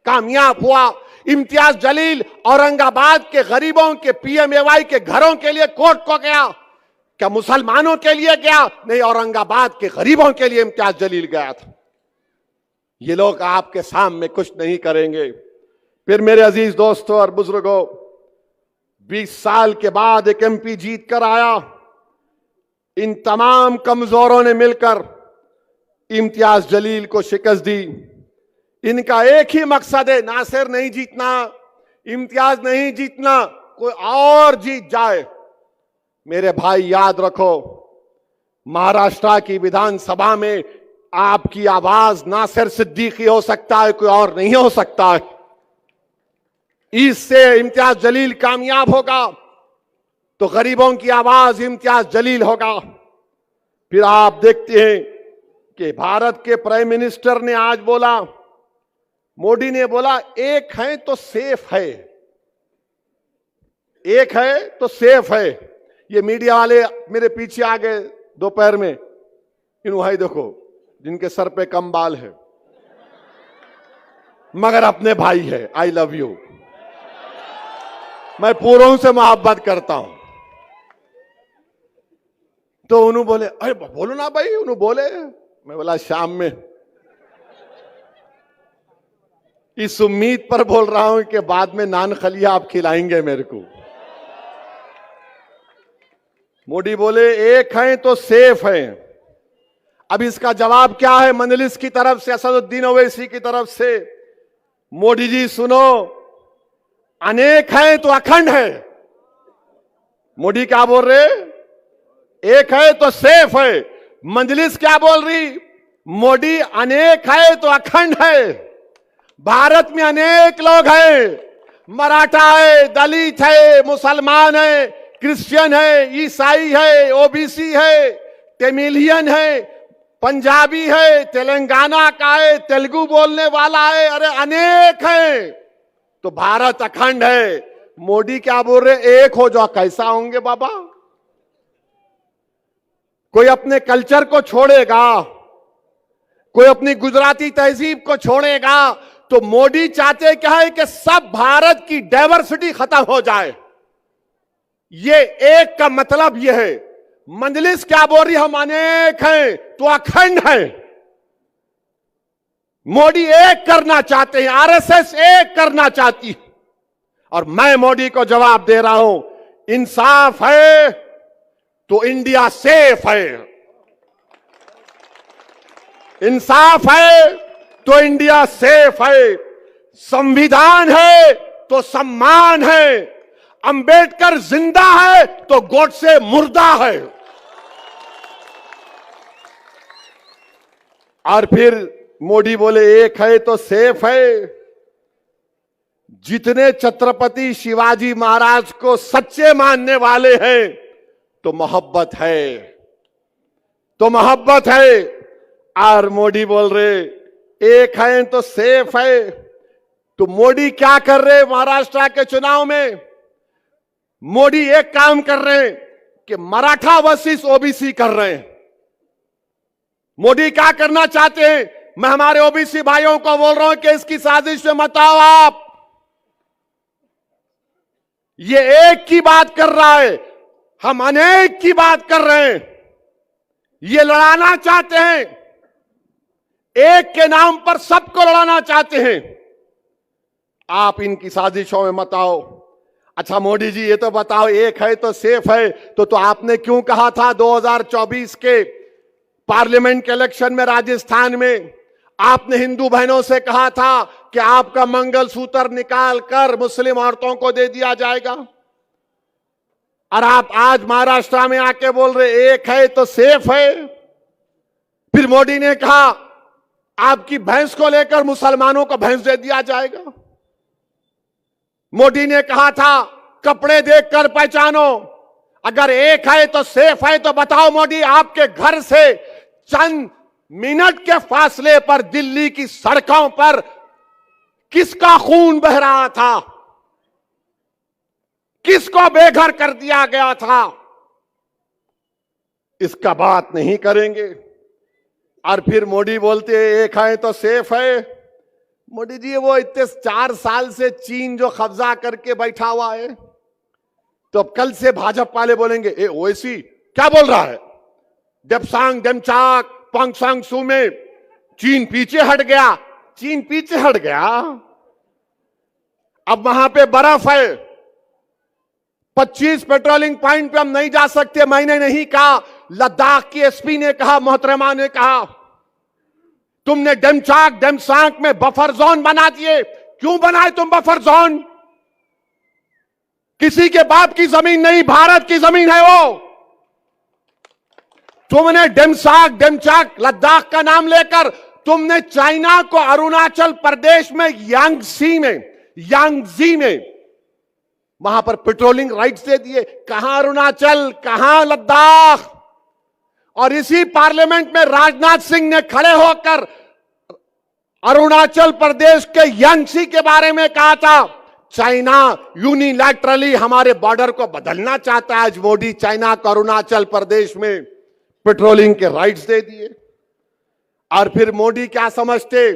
कामयाब हुआ। इम्तियाज जलील औरंगाबाद के गरीबों के पीएमएवाई के घरों के लिए कोर्ट को गया। क्या मुसलमानों के लिए गया? नहीं, औरंगाबाद के गरीबों के लिए इम्तियाज जलील गया था। ये लोग आपके सामने कुछ नहीं करेंगे। फिर मेरे अजीज दोस्तों और बुजुर्गों, 20 साल के बाद एक एमपी जीत कर आया। इन तमाम कमजोरों ने मिलकर इम्तियाज जलील को शिकस्त दी। इनका एक ही मकसद है, नासिर नहीं जीतना, इम्तियाज नहीं जीतना, कोई और जीत जाए। मेरे भाई याद रखो, महाराष्ट्र की विधानसभा में आपकी आवाज नासिर सिद्दीकी हो सकता है, कोई और नहीं हो सकता है। इससे इम्तियाज जलील कामयाब होगा तो गरीबों की आवाज इम्तियाज जलील होगा। फिर आप देखते हैं कि भारत के प्राइम मिनिस्टर ने आज बोला, मोदी ने बोला, एक है तो सेफ है, एक है तो सेफ है। ये मीडिया वाले मेरे पीछे आ गए दोपहर में, इन भाई देखो जिनके सर पे कम बाल है मगर अपने भाई है। आई लव यू, मैं पूरों से मोहब्बत करता हूं। तो उन्होंने बोले, अरे बोलो ना भाई, उन्होंने बोले। मैं बोला शाम में, इस उम्मीद पर बोल रहा हूं कि बाद में नान खलिया आप खिलाएंगे मेरे को। मोदी बोले एक है तो सेफ है। अब इसका जवाब क्या है मजलिस की तरफ से, असदुद्दीन ओवैसी की तरफ से? मोदी जी सुनो, अनेक है तो अखंड है। मोदी क्या बोल रहे? एक है तो सेफ है। मजलिस क्या बोल रही? मोदी अनेक है तो अखंड है। भारत में अनेक लोग हैं, मराठा है, दलित है, मुसलमान है, क्रिश्चियन है, ईसाई है, ओबीसी है, तमिलियन है, पंजाबी है, तेलंगाना का है, तेलुगु बोलने वाला है, अरे अनेक है। तो भारत अखंड है। मोदी क्या बोल रहे? एक हो जाओ। कैसा होंगे बाबा? कोई अपने कल्चर को छोड़ेगा, कोई अपनी गुजराती तहजीब को छोड़ेगा। तो मोदी चाहते क्या है कि सब भारत की डाइवर्सिटी खत्म हो जाए। ये एक का मतलब यह है। मजलिस क्या बोल रही? हम अनेक हैं तो अखंड हैं। मोदी एक करना चाहते हैं, आरएसएस एक करना चाहती है। और मैं मोदी को जवाब दे रहा हूं, इंसाफ है तो इंडिया सेफ है, इंसाफ है तो इंडिया सेफ है, संविधान है तो सम्मान है, अंबेडकर जिंदा है तो गोडसे मुर्दा है। और फिर मोदी बोले एक है तो सेफ है। जितने छत्रपति शिवाजी महाराज को सच्चे मानने वाले हैं तो मोहब्बत है, तो मोहब्बत है। और मोदी बोल रहे एक है तो सेफ है। तो मोदी क्या कर रहे महाराष्ट्र के चुनाव में? मोदी एक काम कर रहे हैं कि मराठा वर्सेस ओबीसी कर रहे हैं। मोदी क्या करना चाहते हैं? मैं हमारे ओबीसी भाइयों को बोल रहा हूं कि इसकी साजिश में मत आओ आप। ये एक की बात कर रहा है, हम अनेक की बात कर रहे हैं। ये लड़ाना चाहते हैं, एक के नाम पर सबको लड़ाना चाहते हैं। आप इनकी साजिशों में मत आओ। अच्छा मोदी जी ये तो बताओ, एक है तो सेफ है, तो आपने क्यों कहा था 2024 के पार्लियामेंट के इलेक्शन में राजस्थान में आपने हिंदू बहनों से कहा था कि आपका मंगलसूत्र निकाल कर मुस्लिम औरतों को दे दिया जाएगा? और आप आज महाराष्ट्र में आके बोल रहे एक है तो सेफ है। फिर मोदी ने कहा आपकी भैंस को लेकर मुसलमानों को भैंस दे दिया जाएगा। मोदी ने कहा था कपड़े देखकर पहचानो, अगर एक है तो सेफ है। तो बताओ मोदी, आपके घर से चंद मिनट के फासले पर दिल्ली की सड़कों पर किसका खून बह रहा था, किसको बेघर कर दिया गया था, इसका बात नहीं करेंगे। और फिर मोदी बोलते हैं एक है तो सेफ है। मोदी जी, वो इतने 4 साल से चीन जो कब्जा करके बैठा हुआ है, तो अब कल से भाजपा वाले बोलेंगे ए ओवैसी क्या बोल रहा है, डेप्सांग डेमचाक पोंगसांग सू में चीन पीछे हट गया। चीन पीछे हट गया, अब वहां पे बर्फ है, 25 पेट्रोलिंग पॉइंट पे हम नहीं जा सकते। मैंने नहीं कहा, लद्दाख की एसपी ने कहा, मोहतरमा ने कहा, तुमने डेमचाक डेमसांग में बफर जोन बना दिए। क्यों बनाए तुम बफर जोन? किसी के बाप की जमीन नहीं, भारत की जमीन है वो। तुमने डेमसाक डेमचाक लद्दाख का नाम लेकर तुमने चाइना को अरुणाचल प्रदेश में यांगजी में वहां पर पेट्रोलिंग राइट्स दे दिए। कहां अरुणाचल, कहां लद्दाख। और इसी पार्लियामेंट में राजनाथ सिंह ने खड़े होकर अरुणाचल प्रदेश के यांगसी के बारे में कहा था, चाइना यूनिलैटरली हमारे बॉर्डर को बदलना चाहता है। आज मोदी चाइना को अरुणाचल प्रदेश में पेट्रोलिंग के राइट्स दे दिए। और फिर मोदी क्या समझते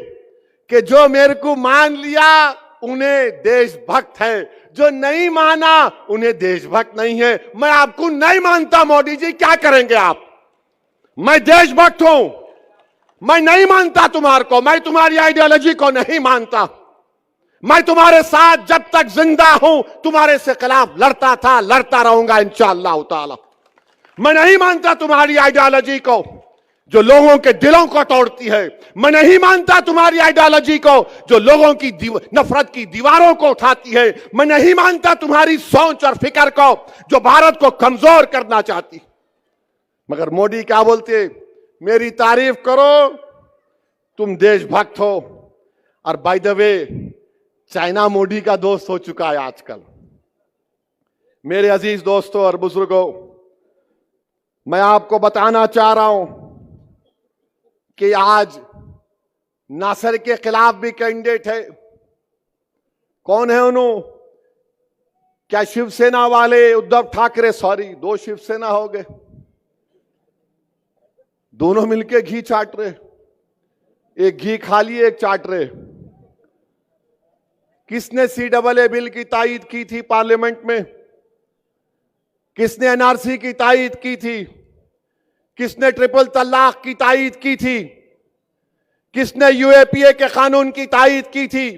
कि जो मेरे को मान लिया उन्हें देशभक्त है, जो नहीं माना उन्हें देशभक्त नहीं है। मैं आपको नहीं मानता मोदी जी, क्या करेंगे आप? मैं देशभक्त हूं, मैं नहीं मानता तुम्हारे को, मैं तुम्हारी आइडियोलॉजी को नहीं मानता। मैं तुम्हारे साथ जब तक जिंदा हूं तुम्हारे से खिलाफ लड़ता था, लड़ता रहूंगा इंशाअल्लाह ताला। मैं नहीं मानता तुम्हारी आइडियोलॉजी को जो लोगों के दिलों को तोड़ती है। मैं नहीं मानता तुम्हारी आइडियोलॉजी को जो लोगों की नफरत की दीवारों को उठाती है। मैं नहीं मानता तुम्हारी सोच और फिक्र को जो भारत को कमजोर करना चाहती। मगर मोदी क्या बोलते, मेरी तारीफ करो, तुम देशभक्त हो। और by the way, China Modi का दोस्त हो चुका है आजकल। मेरे अजीज दोस्तों और बुजुर्गों, मैं आपको बताना चाह रहा हूं कि आज नासर के खिलाफ भी कैंडिडेट है। कौन है उन्होंने? क्या शिवसेना वाले उद्धव ठाकरे, सॉरी 2 शिवसेना हो गए, दोनों मिलके घी चाट रहे। एक घी खा लिए, एक चाट रहे। किसने CAA बिल की तायीद की थी पार्लियामेंट में? किसने NRC की तायीद की थी? किसने ट्रिपल तलाक की तायीद की थी? किसने UAPA के कानून की तायीद की थी?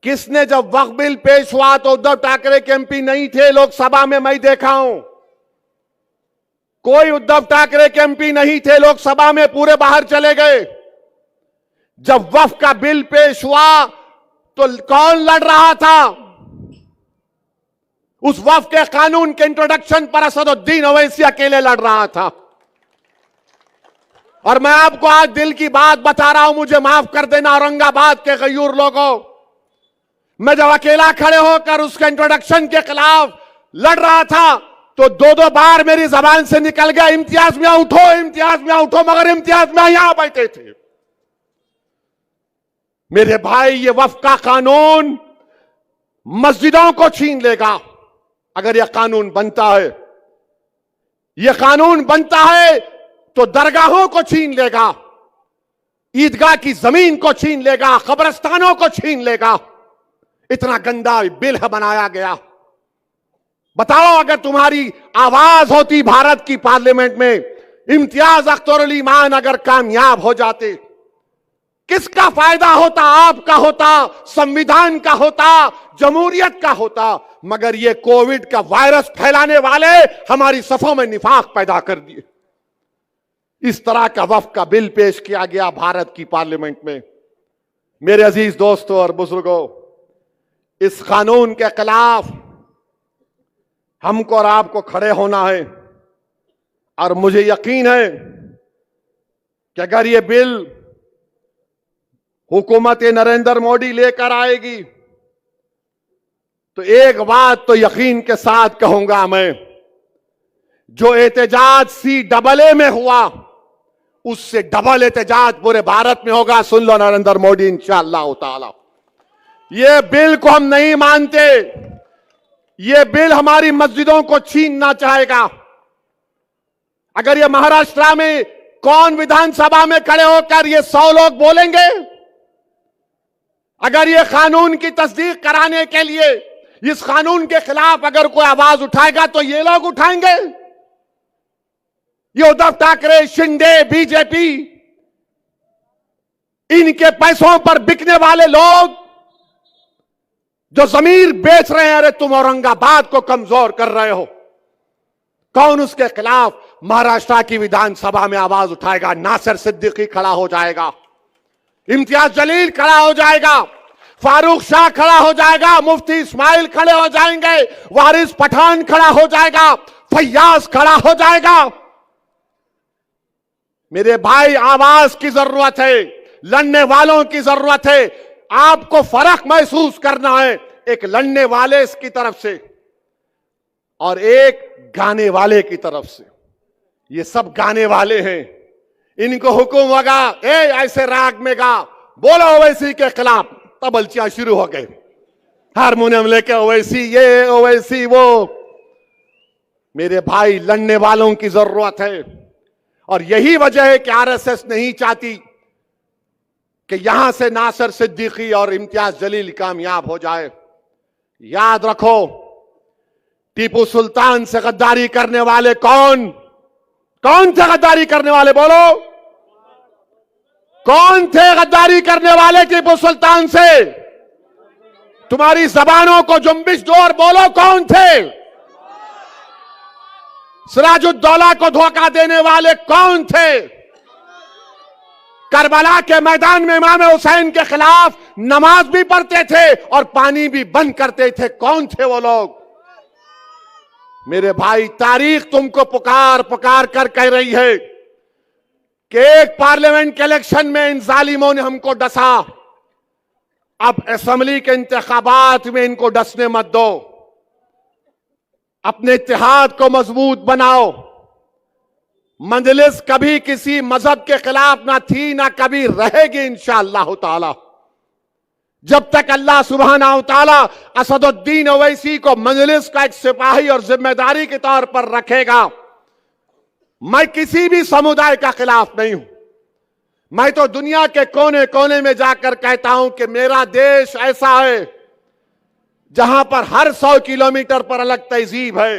किसने, जब वक्फ बिल पेश हुआ तो उद्धव ठाकरे के MP नहीं थे लोकसभा में, मैं देखा हूं। कोई उद्धव ठाकरे के MP नहीं थे लोकसभा में, पूरे बाहर चले गए। जब वक्फ का बिल पेश हुआ तो कौन लड़ रहा था? उस वक्फ के कानून के इंट्रोडक्शन पर असदुद्दीन ओवैसी अकेले लड़ रहा था। और मैं आपको आज दिल की बात बता रहा हूं, मुझे माफ कर देना औरंगाबाद के गयूर लोगों, मैं जब अकेला खड़े होकर उसके इंट्रोडक्शन के खिलाफ लड़ रहा था तो 2-2 बार मेरी जबान से निकल गया, इम्तियाज मियां उठो, इम्तियाज मियां उठो, मगर इम्तियाज मियां यहां बैठे थे। मेरे भाई, ये वक्फ का कानून मस्जिदों को छीन लेगा अगर यह कानून बनता है। यह कानून बनता है तो दरगाहों को छीन लेगा, ईदगाह की जमीन को छीन लेगा, कब्रिस्तानों को छीन लेगा। इतना गंदा बिल है बनाया गया। बताओ, अगर तुम्हारी आवाज होती भारत की पार्लियामेंट में, इम्तियाज अख्तर अली मान अगर कामयाब हो जाते, किसका फायदा होता? आपका होता, संविधान का होता, जमहूरियत का होता। मगर ये कोविड का वायरस फैलाने वाले हमारी सफों में निफाक पैदा कर दिए। इस तरह का वक्फ का बिल पेश किया गया भारत की पार्लियामेंट में। मेरे अजीज दोस्तों और बुजुर्गों, इस कानून के खिलाफ हमको और आपको खड़े होना है। और मुझे यकीन है कि अगर ये बिल हुकूमत नरेंद्र मोदी लेकर आएगी, तो एक बात तो यकीन के साथ कहूंगा मैं, जो एहतजाज CAA में हुआ उससे डबल एहतजाज पूरे भारत में होगा। सुन लो नरेंद्र मोदी, इंशाअल्लाह ताला। ये बिल को हम नहीं मानते, ये बिल हमारी मस्जिदों को छीनना चाहेगा। अगर ये महाराष्ट्र में कौन विधानसभा में खड़े होकर ये 100 लोग बोलेंगे? अगर ये कानून की तस्दीक कराने के लिए इस कानून के खिलाफ अगर कोई आवाज उठाएगा तो ये लोग उठाएंगे? ये उद्धव ठाकरे, शिंदे, बीजेपी, इनके पैसों पर बिकने वाले लोग जो जमीर बेच रहे हैं, अरे तुम औरंगाबाद को कमजोर कर रहे हो, कौन उसके खिलाफ महाराष्ट्र की विधानसभा में आवाज उठाएगा? नासिर सिद्दीकी खड़ा हो जाएगा, इम्तियाज जलील खड़ा हो जाएगा, फारूक शाह खड़ा हो जाएगा, मुफ्ती इस्माइल खड़े हो जाएंगे, वारिस पठान खड़ा हो जाएगा, फैयाज खड़ा हो जाएगा। मेरे भाई, आवाज की जरूरत है, लड़ने वालों की जरूरत है। आपको फर्क महसूस करना है, एक लड़ने वाले की तरफ से और एक गाने वाले की तरफ से। ये सब गाने वाले हैं, इनको हुक्म होगा, ऐसे राग में गा, बोलो ओवैसी के खिलाफ, तबलचियां शुरू हो गए, हारमोनियम लेके ओवैसी ये ओवैसी वो। मेरे भाई, लड़ने वालों की जरूरत है, और यही वजह है कि RSS नहीं चाहती कि यहां से नासिर सिद्दीकी और इम्तियाज जलील कामयाब हो जाए। याद रखो, टीपू सुल्तान से गद्दारी करने वाले कौन थे? गद्दारी करने वाले बोलो, कौन थे गद्दारी करने वाले टीपू सुल्तान से? तुम्हारी जबानों को जुम्बिश दो और बोलो, कौन थे? सिराजुद्दौला को धोखा देने वाले कौन थे? करबला के मैदान में इमाम हुसैन के खिलाफ नमाज भी पढ़ते थे और पानी भी बंद करते थे, कौन थे वो लोग? मेरे भाई, तारीख तुमको पुकार पुकार कर कह रही है कि एक पार्लियामेंट के इलेक्शन में इन जालिमों ने हमको डसा, अब असेंबली के इंतखाबात में इनको डसने मत दो। अपने इत्तेहाद को मजबूत बनाओ। मजलिस कभी किसी मजहब के खिलाफ ना थी, ना कभी रहेगी इंशाअल्लाह ताला। जब तक अल्लाह सुब्हानहू ताला असदुद्दीन ओवैसी को मजलिस का एक सिपाही और जिम्मेदारी के तौर पर रखेगा, मैं किसी भी समुदाय का खिलाफ नहीं हूं। मैं तो दुनिया के कोने कोने में जाकर कहता हूं कि मेरा देश ऐसा है जहां पर हर 100 किलोमीटर पर अलग तहजीब है।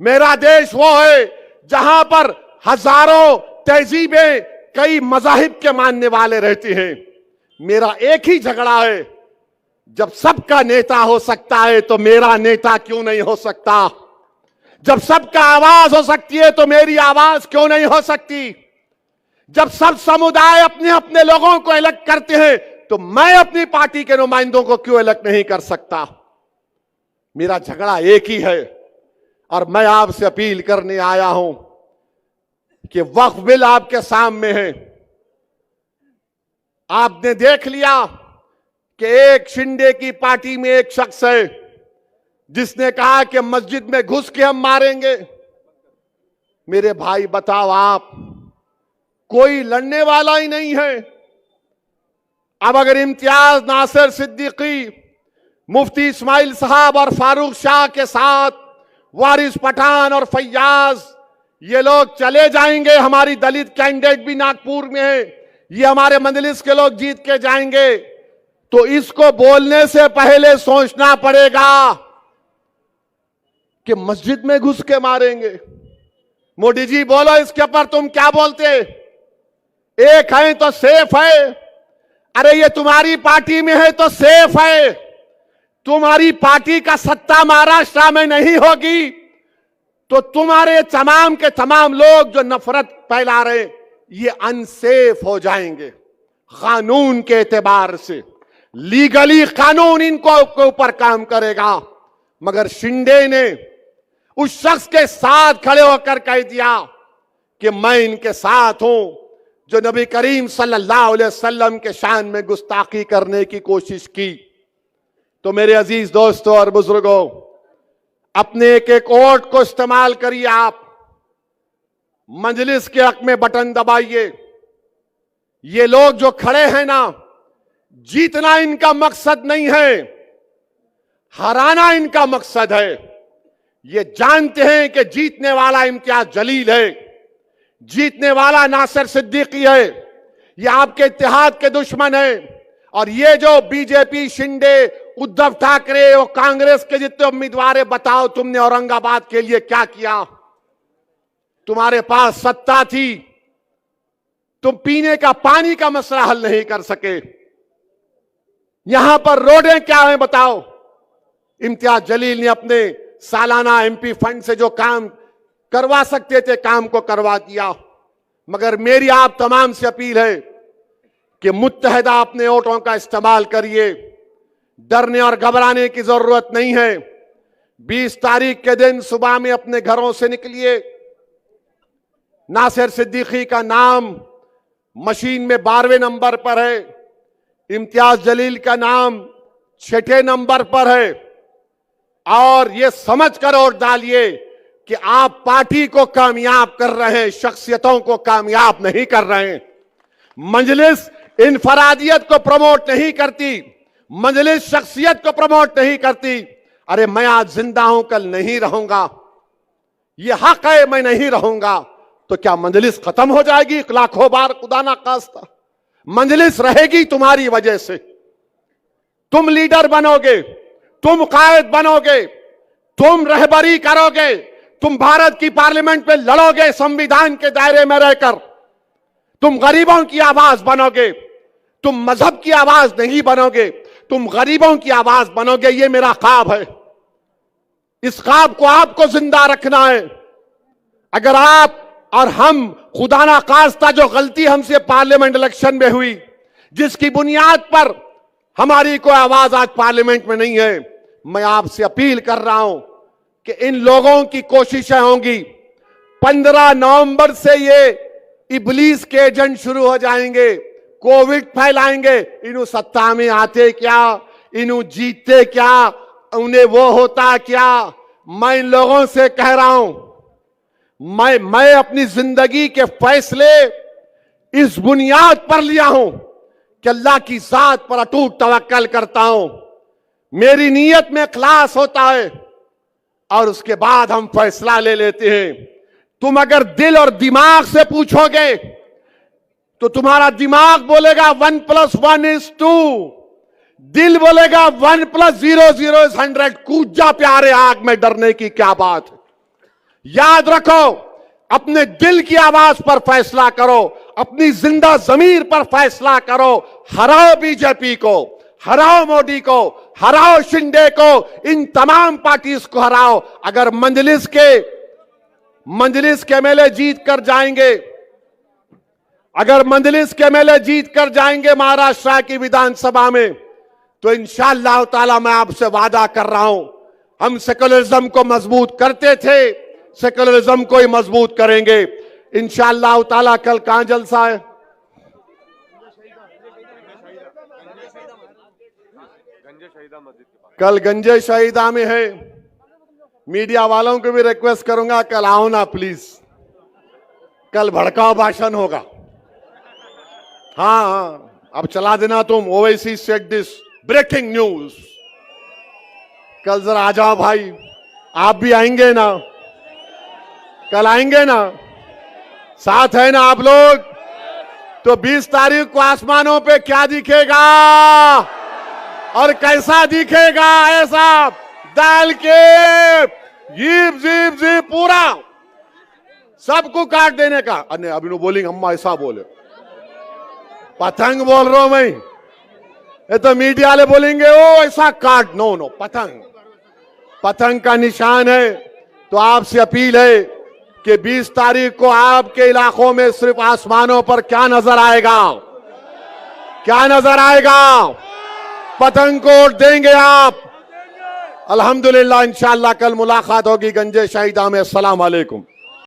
मेरा देश वो है जहां पर हजारों तहजीबें, कई मजाहिब के मानने वाले रहते हैं। मेरा एक ही झगड़ा है, जब सबका नेता हो सकता है तो मेरा नेता क्यों नहीं हो सकता? जब सबका आवाज हो सकती है तो मेरी आवाज क्यों नहीं हो सकती? जब सब समुदाय अपने अपने लोगों को इलेक्ट करते हैं तो मैं अपनी पार्टी के नुमाइंदों को क्यों इलेक्ट नहीं कर सकता? मेरा झगड़ा एक ही है, और मैं आपसे अपील करने आया हूं कि वक्फ बिल आपके सामने है। आपने देख लिया कि एक शिंदे की पार्टी में एक शख्स है जिसने कहा कि मस्जिद में घुस के हम मारेंगे। मेरे भाई बताओ, आप कोई लड़ने वाला ही नहीं है। अब अगर इम्तियाज, नासिर सिद्दीकी, मुफ्ती इस्माइल साहब और फारूक शाह के साथ वारिस पठान और फैयाज, ये लोग चले जाएंगे, हमारी दलित कैंडिडेट भी नागपुर में है, ये हमारे मजलिस के लोग जीत के जाएंगे, तो इसको बोलने से पहले सोचना पड़ेगा कि मस्जिद में घुस के मारेंगे। मोदी जी बोलो, इसके ऊपर तुम क्या बोलते? एक है तो सेफ है। अरे ये तुम्हारी पार्टी में है तो सेफ है। तुम्हारी पार्टी का सत्ता महाराष्ट्र में नहीं होगी तो तुम्हारे तमाम के तमाम लोग जो नफरत फैला रहे, ये अनसेफ हो जाएंगे। कानून के एतबार से, लीगली कानून इनको ऊपर काम करेगा। मगर शिंदे ने उस शख्स के साथ खड़े होकर कह दिया कि मैं इनके साथ हूं, जो नबी करीम सल्लल्लाहु अलैहि वसल्लम के शान में गुस्ताखी करने की कोशिश की। तो मेरे अजीज दोस्तों और बुजुर्गों, अपने एक एक वोट को इस्तेमाल करिए। आप मजलिस के हक में बटन दबाइए। ये लोग जो खड़े हैं ना, जीतना इनका मकसद नहीं है, हराना इनका मकसद है। ये जानते हैं कि जीतने वाला इम्तियाज जलील है, जीतने वाला नासिर सिद्दीकी है। ये आपके इत्तेहाद के दुश्मन है। और ये जो बीजेपी, शिंदे, उद्धव ठाकरे और कांग्रेस के जितने उम्मीदवार, बताओ तुमने औरंगाबाद के लिए क्या किया? तुम्हारे पास सत्ता थी, तुम पीने का पानी का मसला हल नहीं कर सके। यहां पर रोडें क्या हैं बताओ? इम्तियाज जलील ने अपने सालाना एमपी फंड से जो काम करवा सकते थे, काम को करवा दिया। मगर मेरी आप तमाम से अपील है कि मुत्तहदा अपने वोटों का इस्तेमाल करिए। डरने और घबराने की जरूरत नहीं है। 20 तारीख के दिन सुबह में अपने घरों से निकलिए। नासिर सिद्दीकी का नाम मशीन में 12वें नंबर पर है, इम्तियाज जलील का नाम 6ठे नंबर पर है। और यह समझ कर वोट डालिए कि आप पार्टी को कामयाब कर रहे हैं, शख्सियतों को कामयाब नहीं कर रहे हैं। मजलिस इनफरादियत को प्रमोट नहीं करती, मजलिस शख्सियत को प्रमोट नहीं करती। अरे मैं आज जिंदा हूं, कल नहीं रहूंगा, यह हक है, मैं नहीं रहूंगा। तो क्या मजलिस खत्म हो जाएगी? लाखों बार खुदा ना खास्ता, मजलिस रहेगी तुम्हारी वजह से। तुम लीडर बनोगे, तुम कायद बनोगे, तुम रहबरी करोगे, तुम भारत की पार्लियामेंट में लड़ोगे संविधान के दायरे में रहकर। तुम गरीबों की आवाज बनोगे, तुम मजहब की आवाज नहीं बनोगे, तुम गरीबों की आवाज बनोगे। ये मेरा ख्वाब है। इस ख्वाब को आपको जिंदा रखना है। अगर आप और हम, खुदा ना खास्ता जो गलती हमसे पार्लियामेंट इलेक्शन में हुई, जिसकी बुनियाद पर हमारी कोई आवाज आज पार्लियामेंट में नहीं है, मैं आपसे अपील कर रहा हूं कि इन लोगों की कोशिशें होंगी। 15 नवंबर से ये इबलीस के एजेंट शुरू हो जाएंगे, कोविड फैलाएंगे। इन्हों सत्ता में आते क्या, इन्हों जीतते क्या, उन्हें वो होता क्या? मैं इन लोगों से कह रहा हूं, मैं अपनी जिंदगी के फैसले इस बुनियाद पर लिया हूं कि अल्लाह की जात पर अटूट तवक्कल करता हूं। मेरी नीयत में इखलास होता है और उसके बाद हम फैसला ले लेते हैं। तुम अगर दिल और दिमाग से पूछोगे तो तुम्हारा दिमाग बोलेगा 1 + 1 = 2, दिल बोलेगा 1 + 0 = 0 = 100। कूद जा प्यारे आग में, डरने की क्या बात है। याद रखो, अपने दिल की आवाज पर फैसला करो, अपनी जिंदा जमीर पर फैसला करो। हराओ बीजेपी को, हराओ मोदी को, हराओ शिंदे को, इन तमाम पार्टीज को हराओ। अगर मजलिस के एमएलए जीत कर जाएंगे, अगर मजलिस के एमएलए जीत कर जाएंगे महाराष्ट्र की विधानसभा में, तो इंशाअल्लाह ताला मैं आपसे वादा कर रहा हूं, हम सेकुलरिज्म को मजबूत करते थे, सेकुलरिज्म को ही मजबूत करेंगे इंशाअल्लाह ताला। कल कहां जलसा है? कल गंजे शहीदा में है। मीडिया वालों को भी रिक्वेस्ट करूंगा, कल आओ ना प्लीज। कल भड़काऊ भाषण होगा। हाँ, अब चला देना तुम। Owaisi said this, breaking news. कल जरा आ जाओ भाई, आप भी आएंगे ना? कल आएंगे ना? साथ है ना आप लोग? तो 20 तारीख को आसमानों पे क्या दिखेगा और कैसा दिखेगा? ऐसा डाल के जीप जीप जीप पूरा सबको काट देने का। अरे अभी नो बोलेंगे, हम ऐसा बोले, पतंग बोल रहा हूं मैं। ये तो मीडिया वाले बोलेंगे ओ ऐसा काट। नो नो, पतंग, पतंग का निशान है। तो आपसे अपील है कि 20 तारीख को आपके इलाकों में सिर्फ आसमानों पर क्या नजर आएगा? क्या नजर आएगा? पतंग को वोट देंगे आप। अल्हम्दुलिल्लाह, इंशाअल्लाह कल मुलाकात होगी गंजे शहीदा में। अस्सलाम वालेकुम।